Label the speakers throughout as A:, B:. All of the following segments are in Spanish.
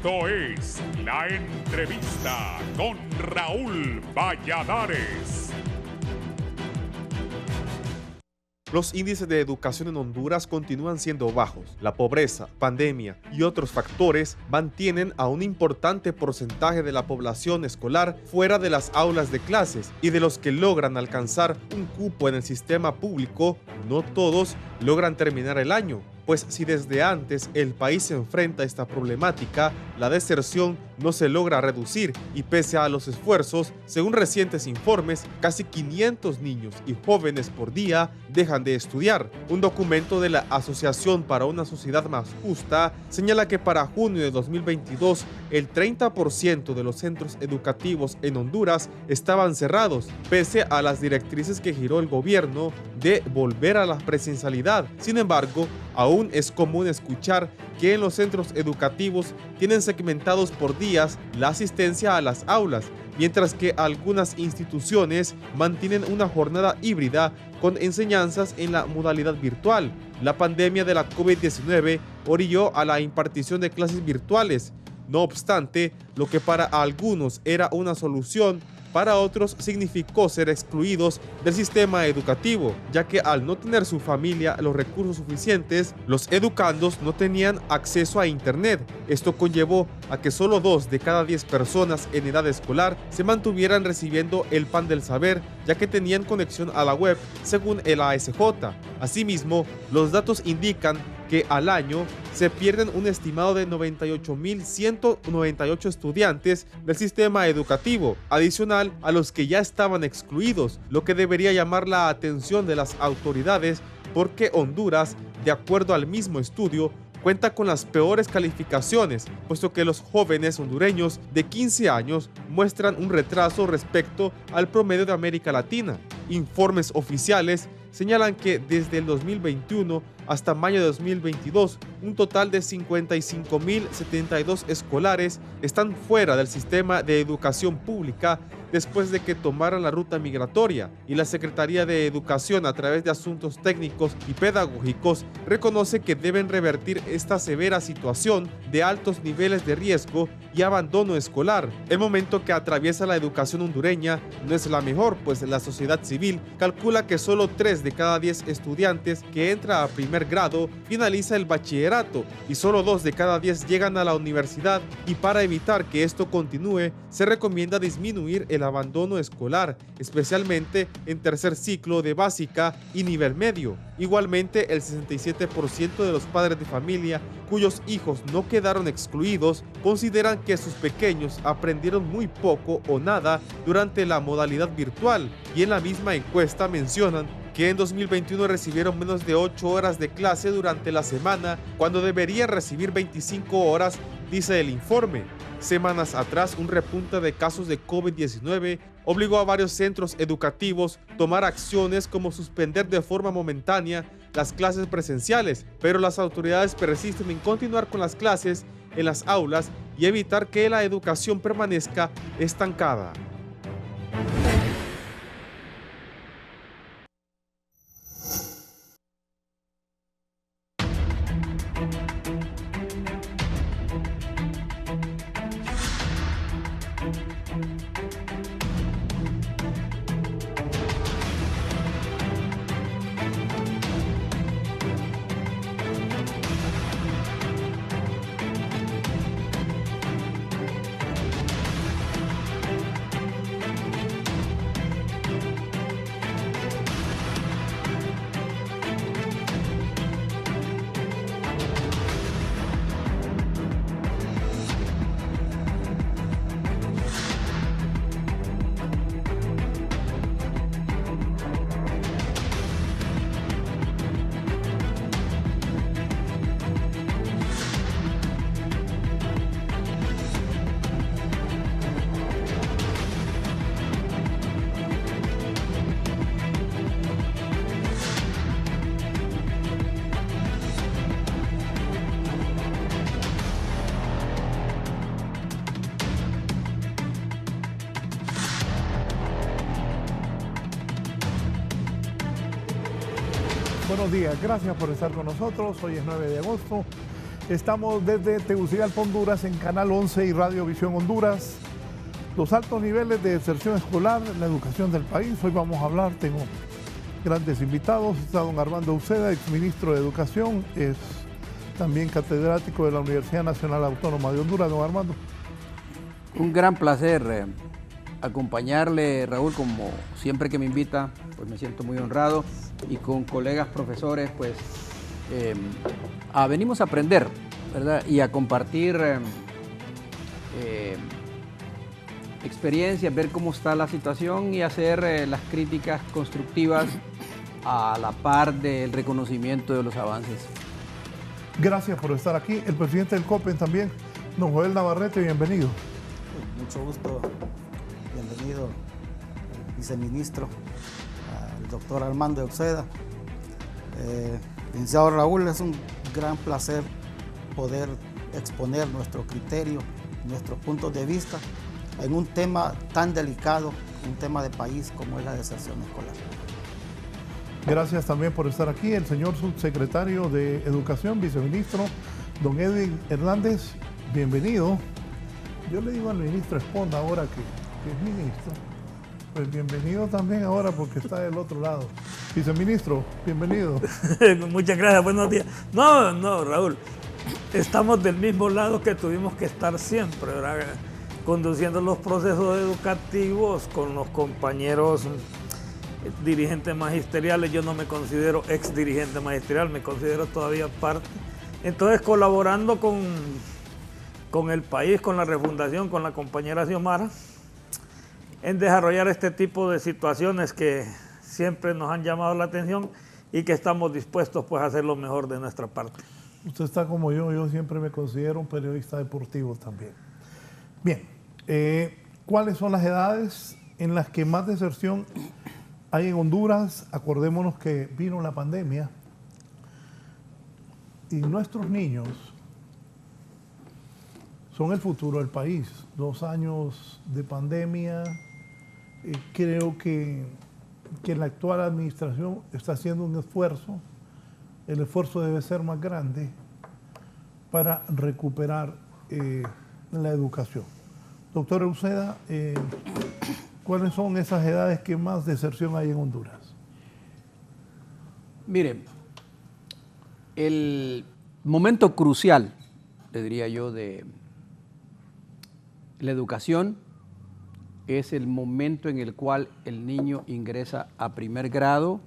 A: Esto es La Entrevista con Raúl Valladares.
B: Los índices de educación en Honduras continúan siendo bajos. La pobreza, pandemia y otros factores mantienen a un importante porcentaje de la población escolar fuera de las aulas de clases, y de los que logran alcanzar un cupo en el sistema público, no todos logran terminar el año. Pues si desde antes el país se enfrenta a esta problemática, la deserción no se logra reducir, y pese a los esfuerzos, según recientes informes, casi 500 niños y jóvenes por día dejan de estudiar. Un documento de la Asociación para una Sociedad Más Justa señala que para junio de 2022, el 30% de los centros educativos en Honduras estaban cerrados, pese a las directrices que giró el gobierno de volver a la presencialidad. Sin embargo, aún es común escuchar que en los centros educativos tienen segmentados por días la asistencia a las aulas, mientras que algunas instituciones mantienen una jornada híbrida con enseñanzas en la modalidad virtual. La pandemia de la COVID-19 orilló a la impartición de clases virtuales. No obstante, lo que para algunos era una solución, para otros significó ser excluidos del sistema educativo, ya que al no tener su familia los recursos suficientes, los educandos no tenían acceso a internet. Esto conllevó a que solo 2 de cada 10 personas en edad escolar se mantuvieran recibiendo el pan del saber, ya que tenían conexión a la web, según el ASJ. Asimismo, los datos indican que al año se pierden un estimado de 98.198 estudiantes del sistema educativo, adicional a los que ya estaban excluidos, lo que debería llamar la atención de las autoridades, porque Honduras, de acuerdo al mismo estudio, cuenta con las peores calificaciones, puesto que los jóvenes hondureños de 15 años muestran un retraso respecto al promedio de América Latina. Informes oficiales señalan que desde el 2021 hasta mayo de 2022, un total de 55.072 escolares están fuera del sistema de educación pública después de que tomaran la ruta migratoria, y la Secretaría de Educación, a través de asuntos técnicos y pedagógicos, reconoce que deben revertir esta severa situación de altos niveles de riesgo y abandono escolar. El momento que atraviesa la educación hondureña no es la mejor, pues la sociedad civil calcula que solo 3 de cada 10 estudiantes que entra a primer grado finaliza el bachillerato, y solo 2 de cada 10 llegan a la universidad, y para evitar que esto continúe, se recomienda disminuir el abandono escolar, especialmente en tercer ciclo de básica y nivel medio. Igualmente, el 67% de los padres de familia cuyos hijos no quedaron excluidos consideran que sus pequeños aprendieron muy poco o nada durante la modalidad virtual, y en la misma encuesta mencionan que en 2021 recibieron menos de 8 horas de clase durante la semana, cuando deberían recibir 25 horas, dice el informe. Semanas atrás, un repunte de casos de COVID-19 obligó a varios centros educativos a tomar acciones como suspender de forma momentánea las clases presenciales, pero las autoridades persisten en continuar con las clases en las aulas y evitar que la educación permanezca estancada.
C: Buenos días, gracias por estar con nosotros. Hoy es 9 de agosto Estamos desde Tegucigalpa, Honduras, en Canal 11 y Radio Visión Honduras. Los altos niveles de deserción escolar, la educación del país. Hoy vamos a hablar, tengo grandes invitados. Está don Armando Uceda, exministro de Educación, es también catedrático de la Universidad Nacional Autónoma de Honduras. Don Armando.
D: Un gran placer acompañarle, Raúl, como siempre que me invita, pues me siento muy honrado, y con colegas profesores, pues venimos a aprender, ¿verdad? Y a compartir experiencias, ver cómo está la situación y hacer las críticas constructivas a la par del reconocimiento de los avances.
C: Gracias por estar aquí. El presidente del COPEN también, don Joel Navarrete, bienvenido.
E: Mucho gusto, bienvenido el viceministro, el doctor Armando Uceda. Licenciado Raúl, es un gran placer poder exponer nuestro criterio, nuestros puntos de vista en un tema tan delicado, un tema de país como es la deserción escolar.
C: Gracias también por estar aquí el señor subsecretario de Educación, viceministro, don Edwin Hernández, bienvenido. Yo le digo al ministro Esponda ahora que es ministro, pues bienvenido también ahora porque está del otro lado. Viceministro, bienvenido.
F: Muchas gracias, buenos días. No, Raúl, estamos del mismo lado que tuvimos que estar siempre, ¿verdad? Conduciendo los procesos educativos con los compañeros dirigentes magisteriales. Yo no me considero ex dirigente magisterial, me considero todavía parte. Entonces, colaborando con el país, con la refundación, con la compañera Xiomara, en desarrollar este tipo de situaciones que siempre nos han llamado la atención y que estamos dispuestos pues a hacer lo mejor de nuestra parte.
C: Usted está como yo siempre me considero un periodista deportivo también. Bien, ¿cuáles son las edades en las que más deserción hay en Honduras? Acordémonos que vino la pandemia y nuestros niños son el futuro del país. 2 años de pandemia, creo que la actual administración está haciendo un esfuerzo. El esfuerzo debe ser más grande para recuperar la educación. Doctor Uceda, ¿cuáles son esas edades que más deserción hay en Honduras?
D: Mire, el momento crucial, le diría yo, de la educación es el momento en el cual el niño ingresa a primer grado,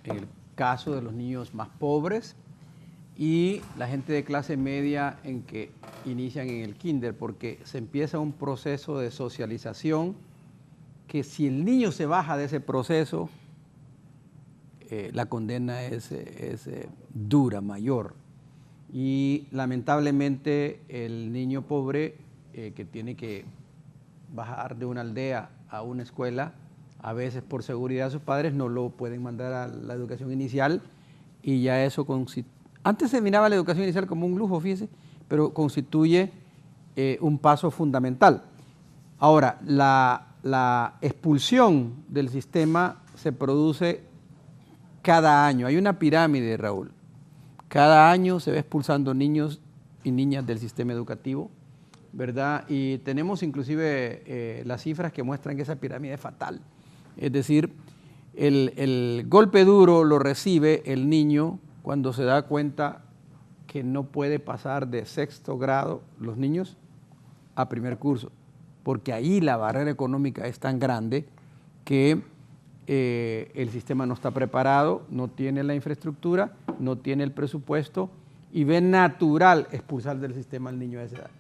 D: en el caso de los niños más pobres, y la gente de clase media en que inician en el kinder, porque se empieza un proceso de socialización que si el niño se baja de ese proceso, la condena es dura, mayor. Y lamentablemente el niño pobre que tiene que bajar de una aldea a una escuela, a veces por seguridad de sus padres no lo pueden mandar a la educación inicial, y ya eso antes se miraba la educación inicial como un lujo, fíjese, pero constituye un paso fundamental. Ahora, la expulsión del sistema se produce cada año. Hay una pirámide, Raúl. Cada año se va expulsando niños y niñas del sistema educativo, ¿verdad? Y tenemos inclusive las cifras que muestran que esa pirámide es fatal. Es decir, el golpe duro lo recibe el niño cuando se da cuenta que no puede pasar de 6º grado los niños a primer curso, porque ahí la barrera económica es tan grande que el sistema no está preparado, no tiene la infraestructura, no tiene el presupuesto y ve natural expulsar del sistema al niño a esa edad.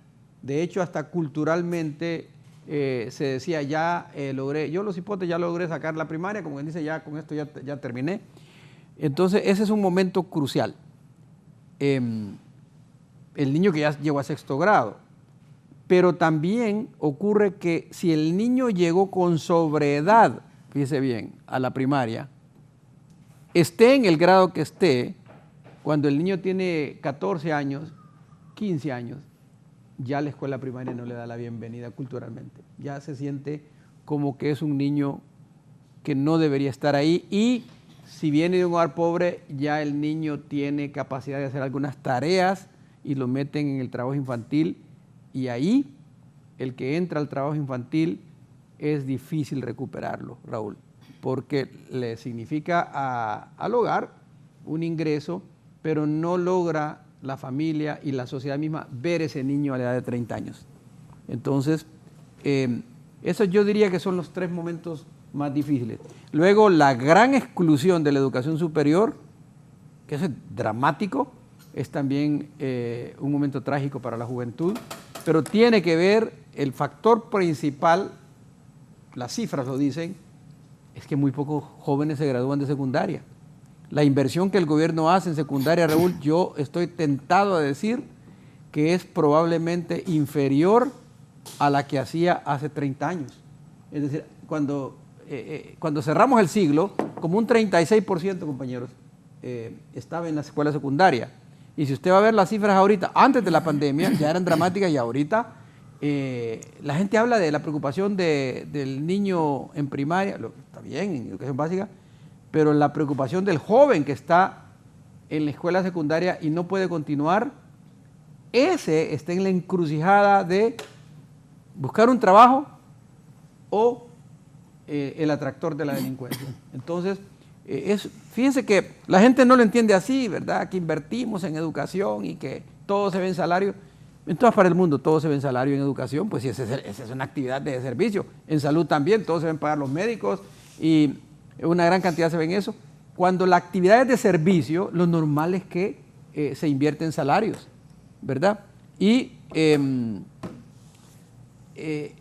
D: De hecho, hasta culturalmente se decía, yo los hipotes ya logré sacar la primaria, como quien dice, ya con esto ya terminé. Entonces, ese es un momento crucial. El niño que ya llegó a 6º grado, pero también ocurre que si el niño llegó con sobreedad, fíjese bien, a la primaria, esté en el grado que esté, cuando el niño tiene 14 años, 15 años, ya la escuela primaria no le da la bienvenida culturalmente. Ya se siente como que es un niño que no debería estar ahí, y si viene de un hogar pobre, ya el niño tiene capacidad de hacer algunas tareas y lo meten en el trabajo infantil, y ahí el que entra al trabajo infantil es difícil recuperarlo, Raúl, porque le significa al hogar un ingreso, pero no logra la familia y la sociedad misma ver ese niño a la edad de 30 años. Entonces, eso yo diría que son los 3 momentos más difíciles. Luego, la gran exclusión de la educación superior, que eso es dramático, es también un momento trágico para la juventud, pero tiene que ver, el factor principal, las cifras lo dicen, es que muy pocos jóvenes se gradúan de secundaria. La inversión que el gobierno hace en secundaria, Raúl, yo estoy tentado a decir que es probablemente inferior a la que hacía hace 30 años. Es decir, cuando cerramos el siglo, como un 36%, compañeros, estaba en la escuela secundaria. Y si usted va a ver las cifras ahorita, antes de la pandemia, ya eran dramáticas, y ahorita la gente habla de la preocupación del niño en primaria, está bien, en educación básica, pero la preocupación del joven que está en la escuela secundaria y no puede continuar, ese está en la encrucijada de buscar un trabajo o el atractor de la delincuencia. Entonces, fíjense que la gente no lo entiende así, ¿verdad? Que invertimos en educación y que todo se ve en salario. En todas partes del mundo todo se ve en salario. En educación, pues esa es una actividad de servicio. En salud también, todos se ven pagar los médicos y una gran cantidad se ve en eso. Cuando la actividad es de servicio, lo normal es que se invierte en salarios, ¿verdad? Y en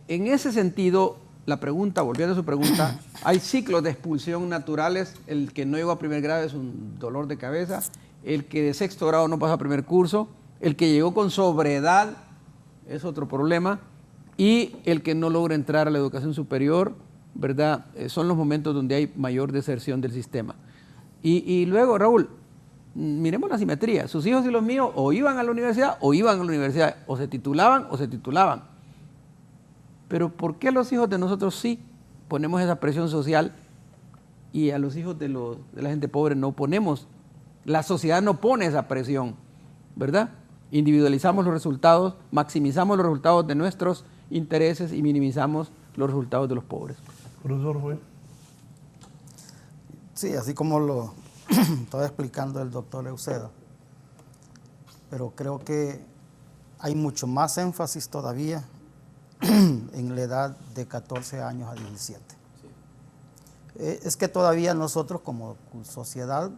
D: ese sentido, la pregunta, volviendo a su pregunta, hay ciclos de expulsión naturales. El que no llegó a primer grado es un dolor de cabeza, el que de 6º grado no pasa a primer curso, el que llegó con sobreedad es otro problema, y el que no logra entrar a la educación superior, ¿verdad? Son los momentos donde hay mayor deserción del sistema. Y luego, Raúl, miremos la simetría. Sus hijos y los míos o iban a la universidad o se titulaban. Pero ¿por qué los hijos de nosotros sí ponemos esa presión social y a los hijos de la gente pobre no ponemos? La sociedad no pone esa presión, ¿verdad? Individualizamos los resultados, maximizamos los resultados de nuestros intereses y minimizamos los resultados de los pobres.
C: Profesor Joel.
E: Sí, así como lo estaba explicando el doctor Euseda, pero creo que hay mucho más énfasis todavía en la edad de 14 años a 17. Sí. Es que todavía nosotros como sociedad,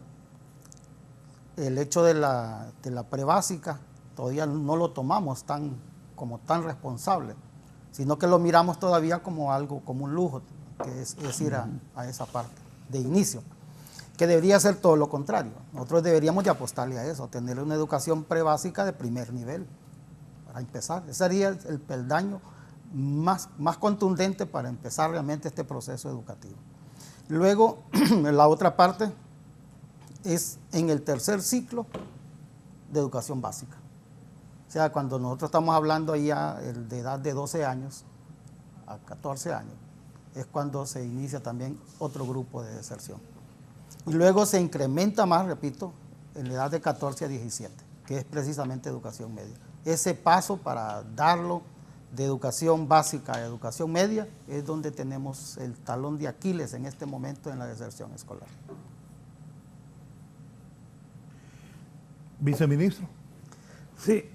E: el hecho de la prebásica todavía no lo tomamos como tan responsable, sino que lo miramos todavía como algo, como un lujo, que es ir a esa parte de inicio, que debería ser todo lo contrario. Nosotros deberíamos de apostarle a eso, tener una educación prebásica de primer nivel, para empezar. Ese sería el peldaño más contundente para empezar realmente este proceso educativo. Luego, la otra parte es en el tercer ciclo de educación básica. O sea, cuando nosotros estamos hablando ya de edad de 12 años a 14 años, es cuando se inicia también otro grupo de deserción. Y luego se incrementa más, repito, en la edad de 14 a 17, que es precisamente educación media. Ese paso para darlo de educación básica a educación media es donde tenemos el talón de Aquiles en este momento en la deserción escolar.
C: Viceministro.
F: Sí,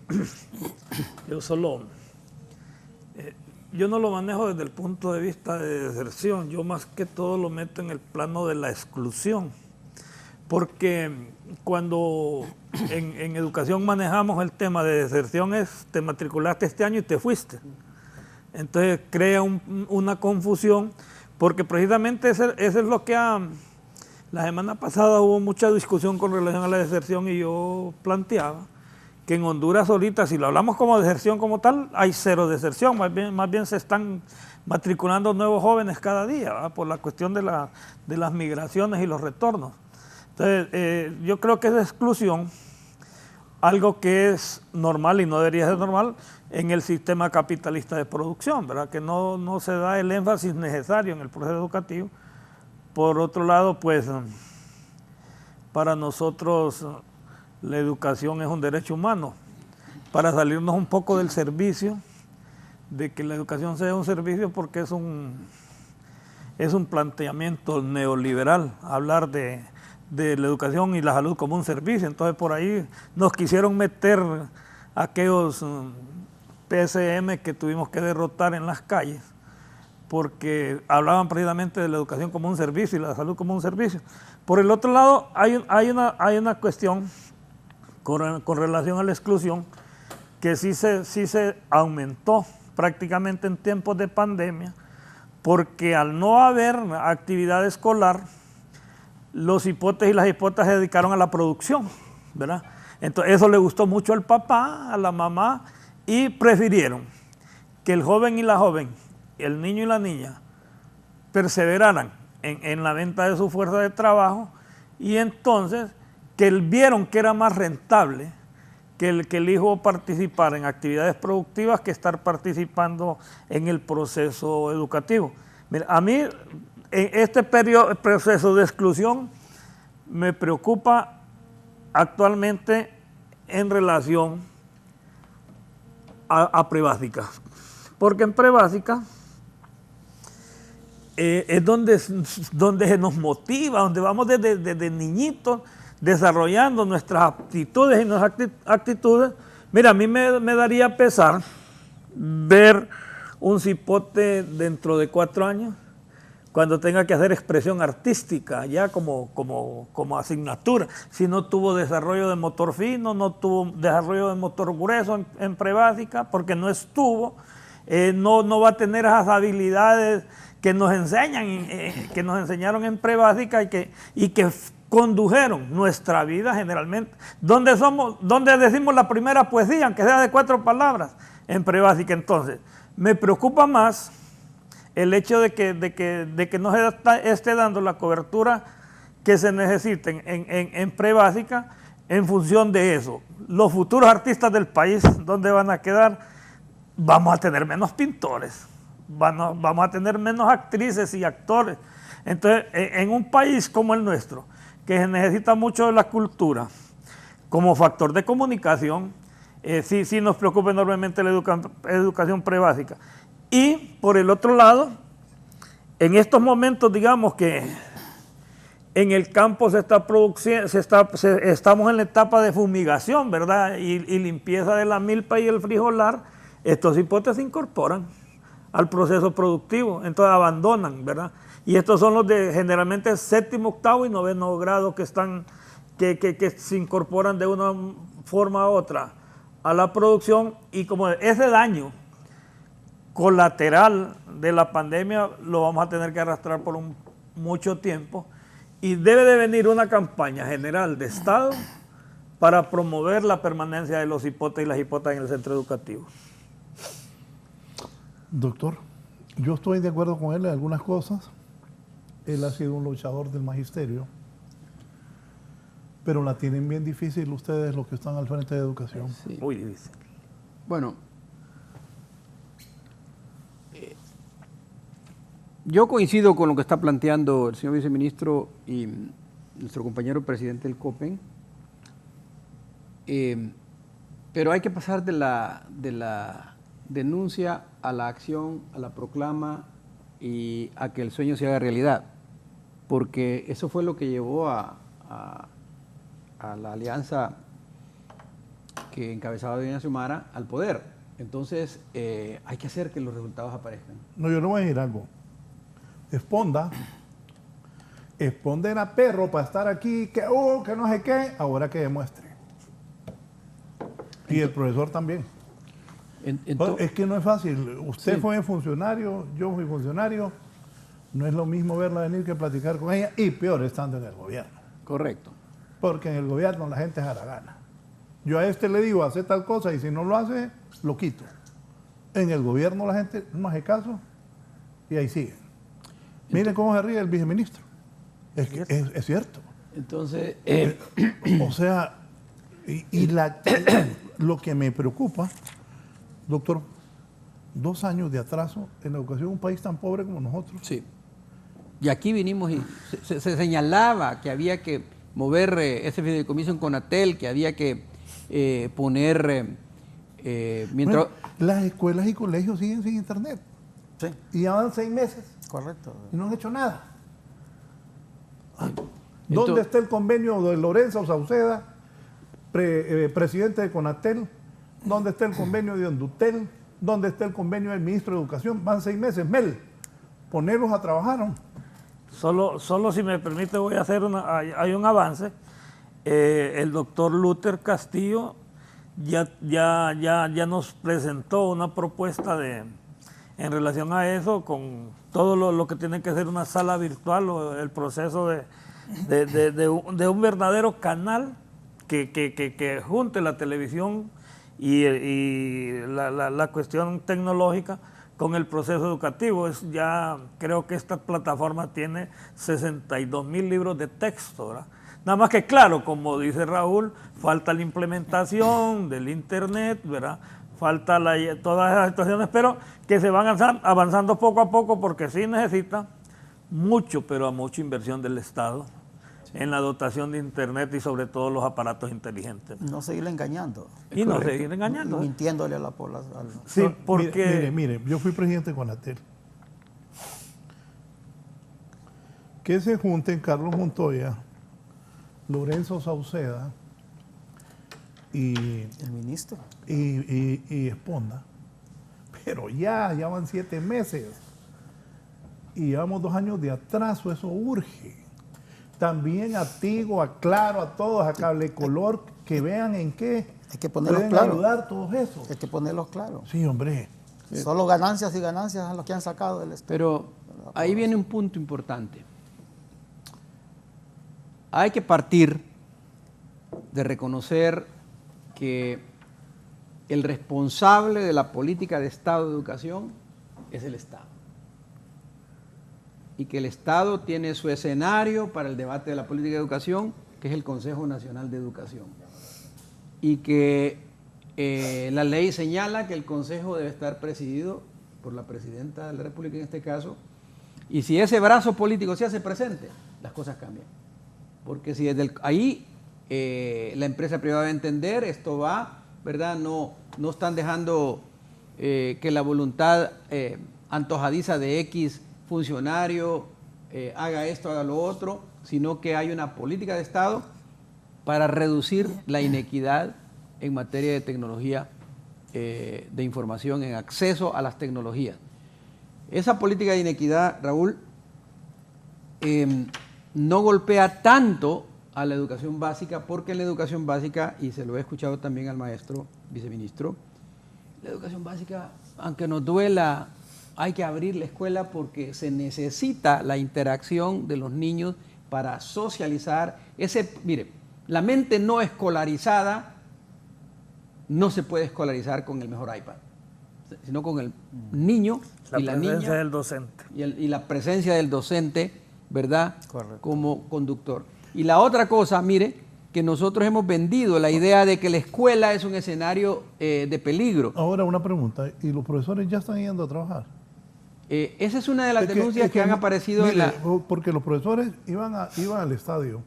F: yo no lo manejo desde el punto de vista de deserción, yo más que todo lo meto en el plano de la exclusión, porque cuando en educación manejamos el tema de deserción es te matriculaste este año y te fuiste. Entonces crea una confusión, porque precisamente eso es lo que la semana pasada hubo mucha discusión con relación a la deserción, y yo planteaba que en Honduras ahorita, si lo hablamos como deserción como tal, hay 0 deserción, más bien se están matriculando nuevos jóvenes cada día, ¿verdad? Por la cuestión de las migraciones y los retornos. Entonces, yo creo que es exclusión, algo que es normal y no debería ser normal en el sistema capitalista de producción, ¿verdad? Que no se da el énfasis necesario en el proceso educativo. Por otro lado, pues, para nosotros la educación es un derecho humano. para salirnos un poco del servicio, de que la educación sea un servicio, porque es un planteamiento neoliberal, hablar de la educación y la salud como un servicio. Entonces por ahí nos quisieron meter aquellos PSM que tuvimos que derrotar en las calles, porque hablaban precisamente de la educación como un servicio y la salud como un servicio. Por el otro lado, hay una cuestión con relación a la exclusión que sí se aumentó prácticamente en tiempos de pandemia, porque al no haber actividad escolar, los hipotes y las hipotas se dedicaron a la producción, ¿verdad? Entonces eso le gustó mucho al papá, a la mamá, y prefirieron que el joven y la joven, el niño y la niña, perseveraran en la venta de su fuerza de trabajo, y entonces que vieron que era más rentable que el hijo participara en actividades productivas que estar participando en el proceso educativo. Mira, a mí este proceso de exclusión me preocupa actualmente en relación a prebásica, porque en prebásica es donde se nos motiva, donde vamos desde niñitos desarrollando nuestras aptitudes y nuestras actitudes. Mira, a mí me daría pesar ver un cipote dentro de 4 años, cuando tenga que hacer expresión artística, ya como asignatura. Si no tuvo desarrollo de motor fino, no tuvo desarrollo de motor grueso en prebásica, porque no estuvo, no va a tener esas habilidades que nos enseñaron en prebásica y que condujeron nuestra vida generalmente. ¿Dónde decimos la primera poesía, aunque sea de 4 palabras? En prebásica. Entonces, me preocupa más el hecho de que no se esté dando la cobertura que se necesita en prebásica en función de eso. Los futuros artistas del país, ¿dónde van a quedar? Vamos a tener menos pintores, vamos a tener menos actrices y actores. Entonces, en un país como el nuestro, que se necesita mucho de la cultura como factor de comunicación, sí nos preocupa enormemente la educación prebásica. Y por el otro lado, en estos momentos, digamos que en el campo estamos en la etapa de fumigación, ¿verdad? Y limpieza de la milpa y el frijolar. Estos hipotes se incorporan al proceso productivo, entonces abandonan, ¿verdad? Y estos son los de generalmente 7º, 8º y 9º grado que se incorporan de una forma u otra a la producción, y como ese daño colateral de la pandemia lo vamos a tener que arrastrar por mucho tiempo, y debe de venir una campaña general de Estado para promover la permanencia de los hipotes y las hipotas en el centro educativo.
C: Doctor, yo estoy de acuerdo con él en algunas cosas. Él ha sido un luchador del magisterio, pero la tienen bien difícil ustedes, los que están al frente de educación.
D: Sí.
F: Muy difícil.
D: Bueno, yo coincido con lo que está planteando el señor viceministro y nuestro compañero presidente del COPEN, pero hay que pasar de la denuncia a la acción, a la proclama y a que el sueño se haga realidad, porque eso fue lo que llevó a la alianza que encabezaba Doña Xiomara al poder. Entonces hay que hacer que los resultados aparezcan.
C: No, yo le voy a decir algo. Esponda era perro para estar aquí, que no sé qué, ahora que demuestre. Y el profesor también. Es que no es fácil. Usted
D: Sí.
C: fue funcionario, yo fui funcionario. No es lo mismo verla venir que platicar con ella, y peor estando en el gobierno.
D: Correcto.
C: Porque en el gobierno la gente es haragana. Yo a este le digo, hace tal cosa, y si no lo hace, lo quito. En el gobierno la gente no hace caso y ahí sigue. Miren cómo se ríe el viceministro. Es cierto.
D: Entonces,
C: O sea, lo que me preocupa, doctor, 2 años de atraso en la educación en un país tan pobre como nosotros.
D: sí. Y aquí vinimos y se señalaba que había que mover ese fideicomiso en Conatel, que había que poner mientras...
C: Bueno, las escuelas y colegios siguen sin internet.
E: Sí,
C: Y ya van 6 meses
E: correcto.
C: y no han hecho nada. ¿Dónde
D: Entonces-
C: está el convenio de Lorenzo Sauceda, presidente de Conatel? ¿Dónde está el convenio de Ondutel? ¿Dónde está el convenio del ministro de Educación? Van 6 meses. Mel, ponerlos a trabajar, ¿no?
F: Solo si me permite voy a hacer hay un avance. El doctor Luther Castillo ya nos presentó una propuesta en relación a eso, con todo lo que tiene que ser una sala virtual o el proceso de un verdadero canal que junte la televisión y la cuestión tecnológica con el proceso educativo. Creo que esta plataforma tiene 62,000 libros de texto, ¿verdad? Nada más que, claro, como dice Raúl, falta la implementación del internet, ¿verdad? Falta todas esas situaciones, pero que se van avanzando poco a poco, porque sí necesita pero mucha inversión del Estado en la dotación de internet y sobre todo los aparatos inteligentes.
E: No seguirle engañando,
F: Y no seguir engañando.
E: mintiéndole a la población.
F: Sí,
C: No,
F: porque...
C: Mire, yo fui presidente de Conatel. Que se junten Carlos Montoya, Lorenzo Sauceda y
E: El ministro.
C: Esponda. Pero ya van 7 meses. Y llevamos 2 años de atraso, eso urge. También a Tigo, a Claro, a todos, a Cable Color, que vean en qué
E: Hay que ponerlos
C: pueden
E: claros.
C: ayudar todos esos.
E: Hay que ponerlos claros.
C: Sí, hombre.
E: Solo ganancias y ganancias a los que han sacado del Estado.
D: Pero ahí viene un punto importante. Hay que partir de reconocer que el responsable de la política de Estado de educación es el Estado. Y que el Estado tiene su escenario para el debate de la política de educación, que es el Consejo Nacional de Educación. Y que la ley señala que el Consejo debe estar presidido por la Presidenta de la República en este caso. Y si ese brazo político se hace presente, las cosas cambian. Porque si desde ahí la empresa privada va a entender, esto va, ¿verdad? No están dejando que la voluntad antojadiza de X funcionario haga esto, haga lo otro, sino que hay una política de Estado para reducir la inequidad en materia de tecnología de información, en acceso a las tecnologías. Esa política de inequidad, Raúl, no golpea tanto a la educación básica, porque en la educación básica, y se lo he escuchado también al maestro viceministro, la educación básica, aunque nos duela, hay que abrir la escuela porque se necesita la interacción de los niños para socializar. Mire, la mente no escolarizada no se puede escolarizar con el mejor iPad, sino con el niño y la niña.
F: La presencia del docente.
D: Y la presencia del docente, ¿verdad?
E: Correcto.
D: Como conductor. Y la otra cosa, mire, que nosotros hemos vendido la idea de que la escuela es un escenario de peligro.
C: Ahora una pregunta, ¿y los profesores ya están yendo a trabajar?
D: Esa es una de las
C: Es
D: denuncias que han aparecido
C: mire,
D: en la...
C: Porque los profesores iban al estadio,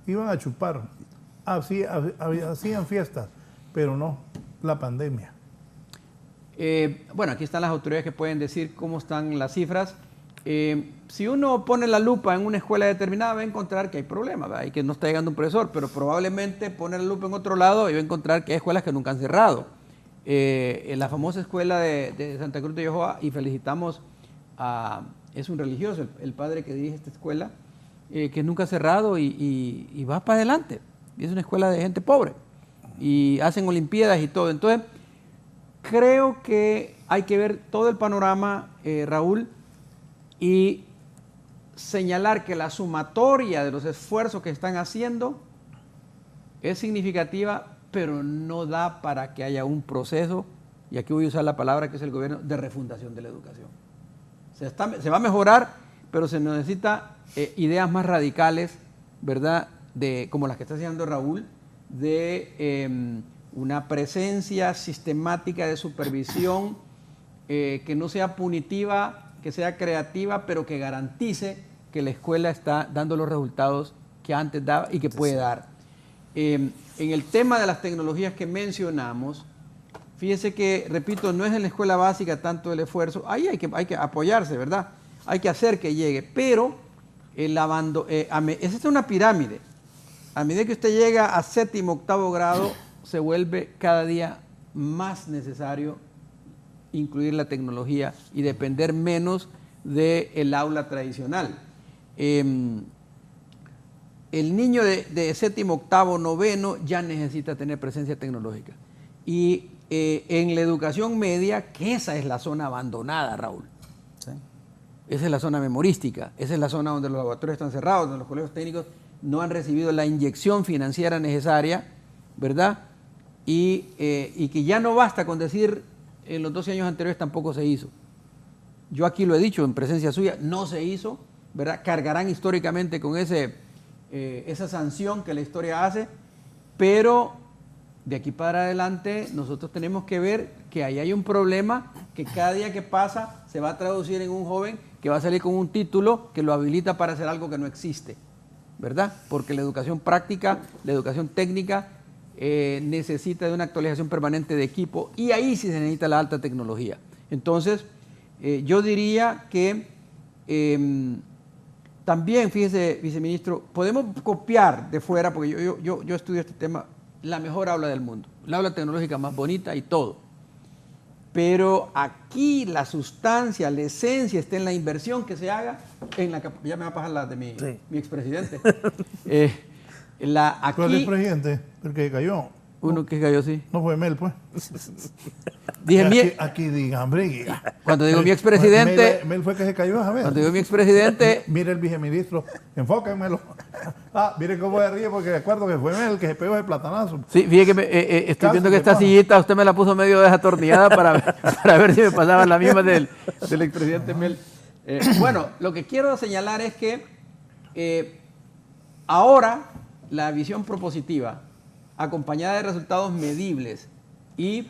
C: iban a chupar, hacían fiestas, pero no, la pandemia.
D: Bueno, aquí están las autoridades que pueden decir cómo están las cifras. Si uno pone la lupa en una escuela determinada, va a encontrar que hay problemas, ¿verdad? Y que no está llegando un profesor, pero probablemente pone la lupa en otro lado y va a encontrar que hay escuelas que nunca han cerrado. En la famosa escuela de Santa Cruz de Yojoa, y felicitamos es un religioso, el padre que dirige esta escuela, que nunca ha cerrado y va para adelante. Y es una escuela de gente pobre. Y hacen olimpiadas y todo. Entonces, creo que hay que ver todo el panorama, Raúl, y señalar que la sumatoria de los esfuerzos que están haciendo es significativa, pero no da para que haya un proceso, y aquí voy a usar la palabra que es el gobierno, de refundación de la educación. Se va a mejorar, pero se necesita ideas más radicales, ¿verdad? Como las que está haciendo Raúl, de una presencia sistemática de supervisión que no sea punitiva, que sea creativa, pero que garantice que la escuela está dando los resultados que antes daba y que puede dar. En el tema de las tecnologías que mencionamos, Fíjese que, repito, no es en la escuela básica tanto el esfuerzo. Ahí hay que apoyarse, ¿verdad? Hay que hacer que llegue. Pero esa es una pirámide. A medida que usted llega a 7º, 8º grado, se vuelve cada día más necesario incluir la tecnología y depender menos del aula tradicional. El niño de 7º, 8º, 9º ya necesita tener presencia tecnológica. Y en la educación media, que esa es la zona abandonada, Raúl.
E: Sí.
D: Esa es la zona memorística, esa es la zona donde los laboratorios están cerrados, donde los colegios técnicos no han recibido la inyección financiera necesaria, ¿verdad? Y que ya no basta con decir en los 12 años anteriores tampoco se hizo. Yo aquí lo he dicho en presencia suya, no se hizo, ¿verdad? Cargarán históricamente con esa sanción que la historia hace, pero de aquí para adelante nosotros tenemos que ver que ahí hay un problema que cada día que pasa se va a traducir en un joven que va a salir con un título que lo habilita para hacer algo que no existe, ¿verdad? Porque la educación práctica, la educación técnica necesita de una actualización permanente de equipo y ahí sí se necesita la alta tecnología. Entonces, yo diría que también, fíjese, viceministro, podemos copiar de fuera, porque yo estudio este tema, la mejor aula del mundo, la aula tecnológica más bonita y todo. Pero aquí la sustancia, la esencia está en la inversión que se haga en la... Ya me va a pasar la de mi expresidente.
C: ¿Cuál es el presidente? El que cayó.
D: Uno que cayó, sí.
C: No fue Mel, pues.
D: Dije
C: aquí diga, hombre.
D: Cuando digo mi expresidente...
C: Mel fue que se cayó, a ver.
D: Cuando digo mi expresidente...
C: Mire el viceministro, enfóquenmelo. Mire cómo se ríe, porque recuerdo que fue Mel el que se pegó ese platanazo.
D: Sí, fíjate que estoy viendo que esta sillita usted me la puso medio desatornillada para ver si me pasaba la misma del expresidente Mel. Bueno, lo que quiero señalar es que ahora la visión propositiva, acompañada de resultados medibles, y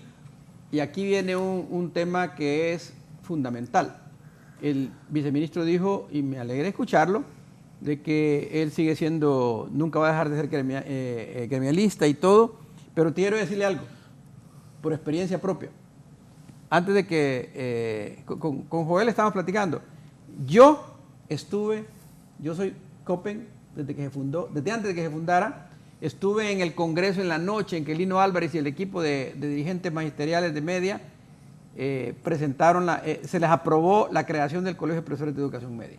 D: aquí viene un tema que es fundamental. El viceministro dijo, y me alegré escucharlo, de que él sigue siendo, nunca va a dejar de ser gremialista y todo, pero quiero decirle algo, por experiencia propia. Antes de que, con Joel estábamos platicando, yo soy Copen desde que se fundó, desde antes de que se fundara. Estuve en el Congreso en la noche en que Lino Álvarez y el equipo de dirigentes magisteriales de media presentaron, se les aprobó la creación del Colegio de Profesores de Educación Media.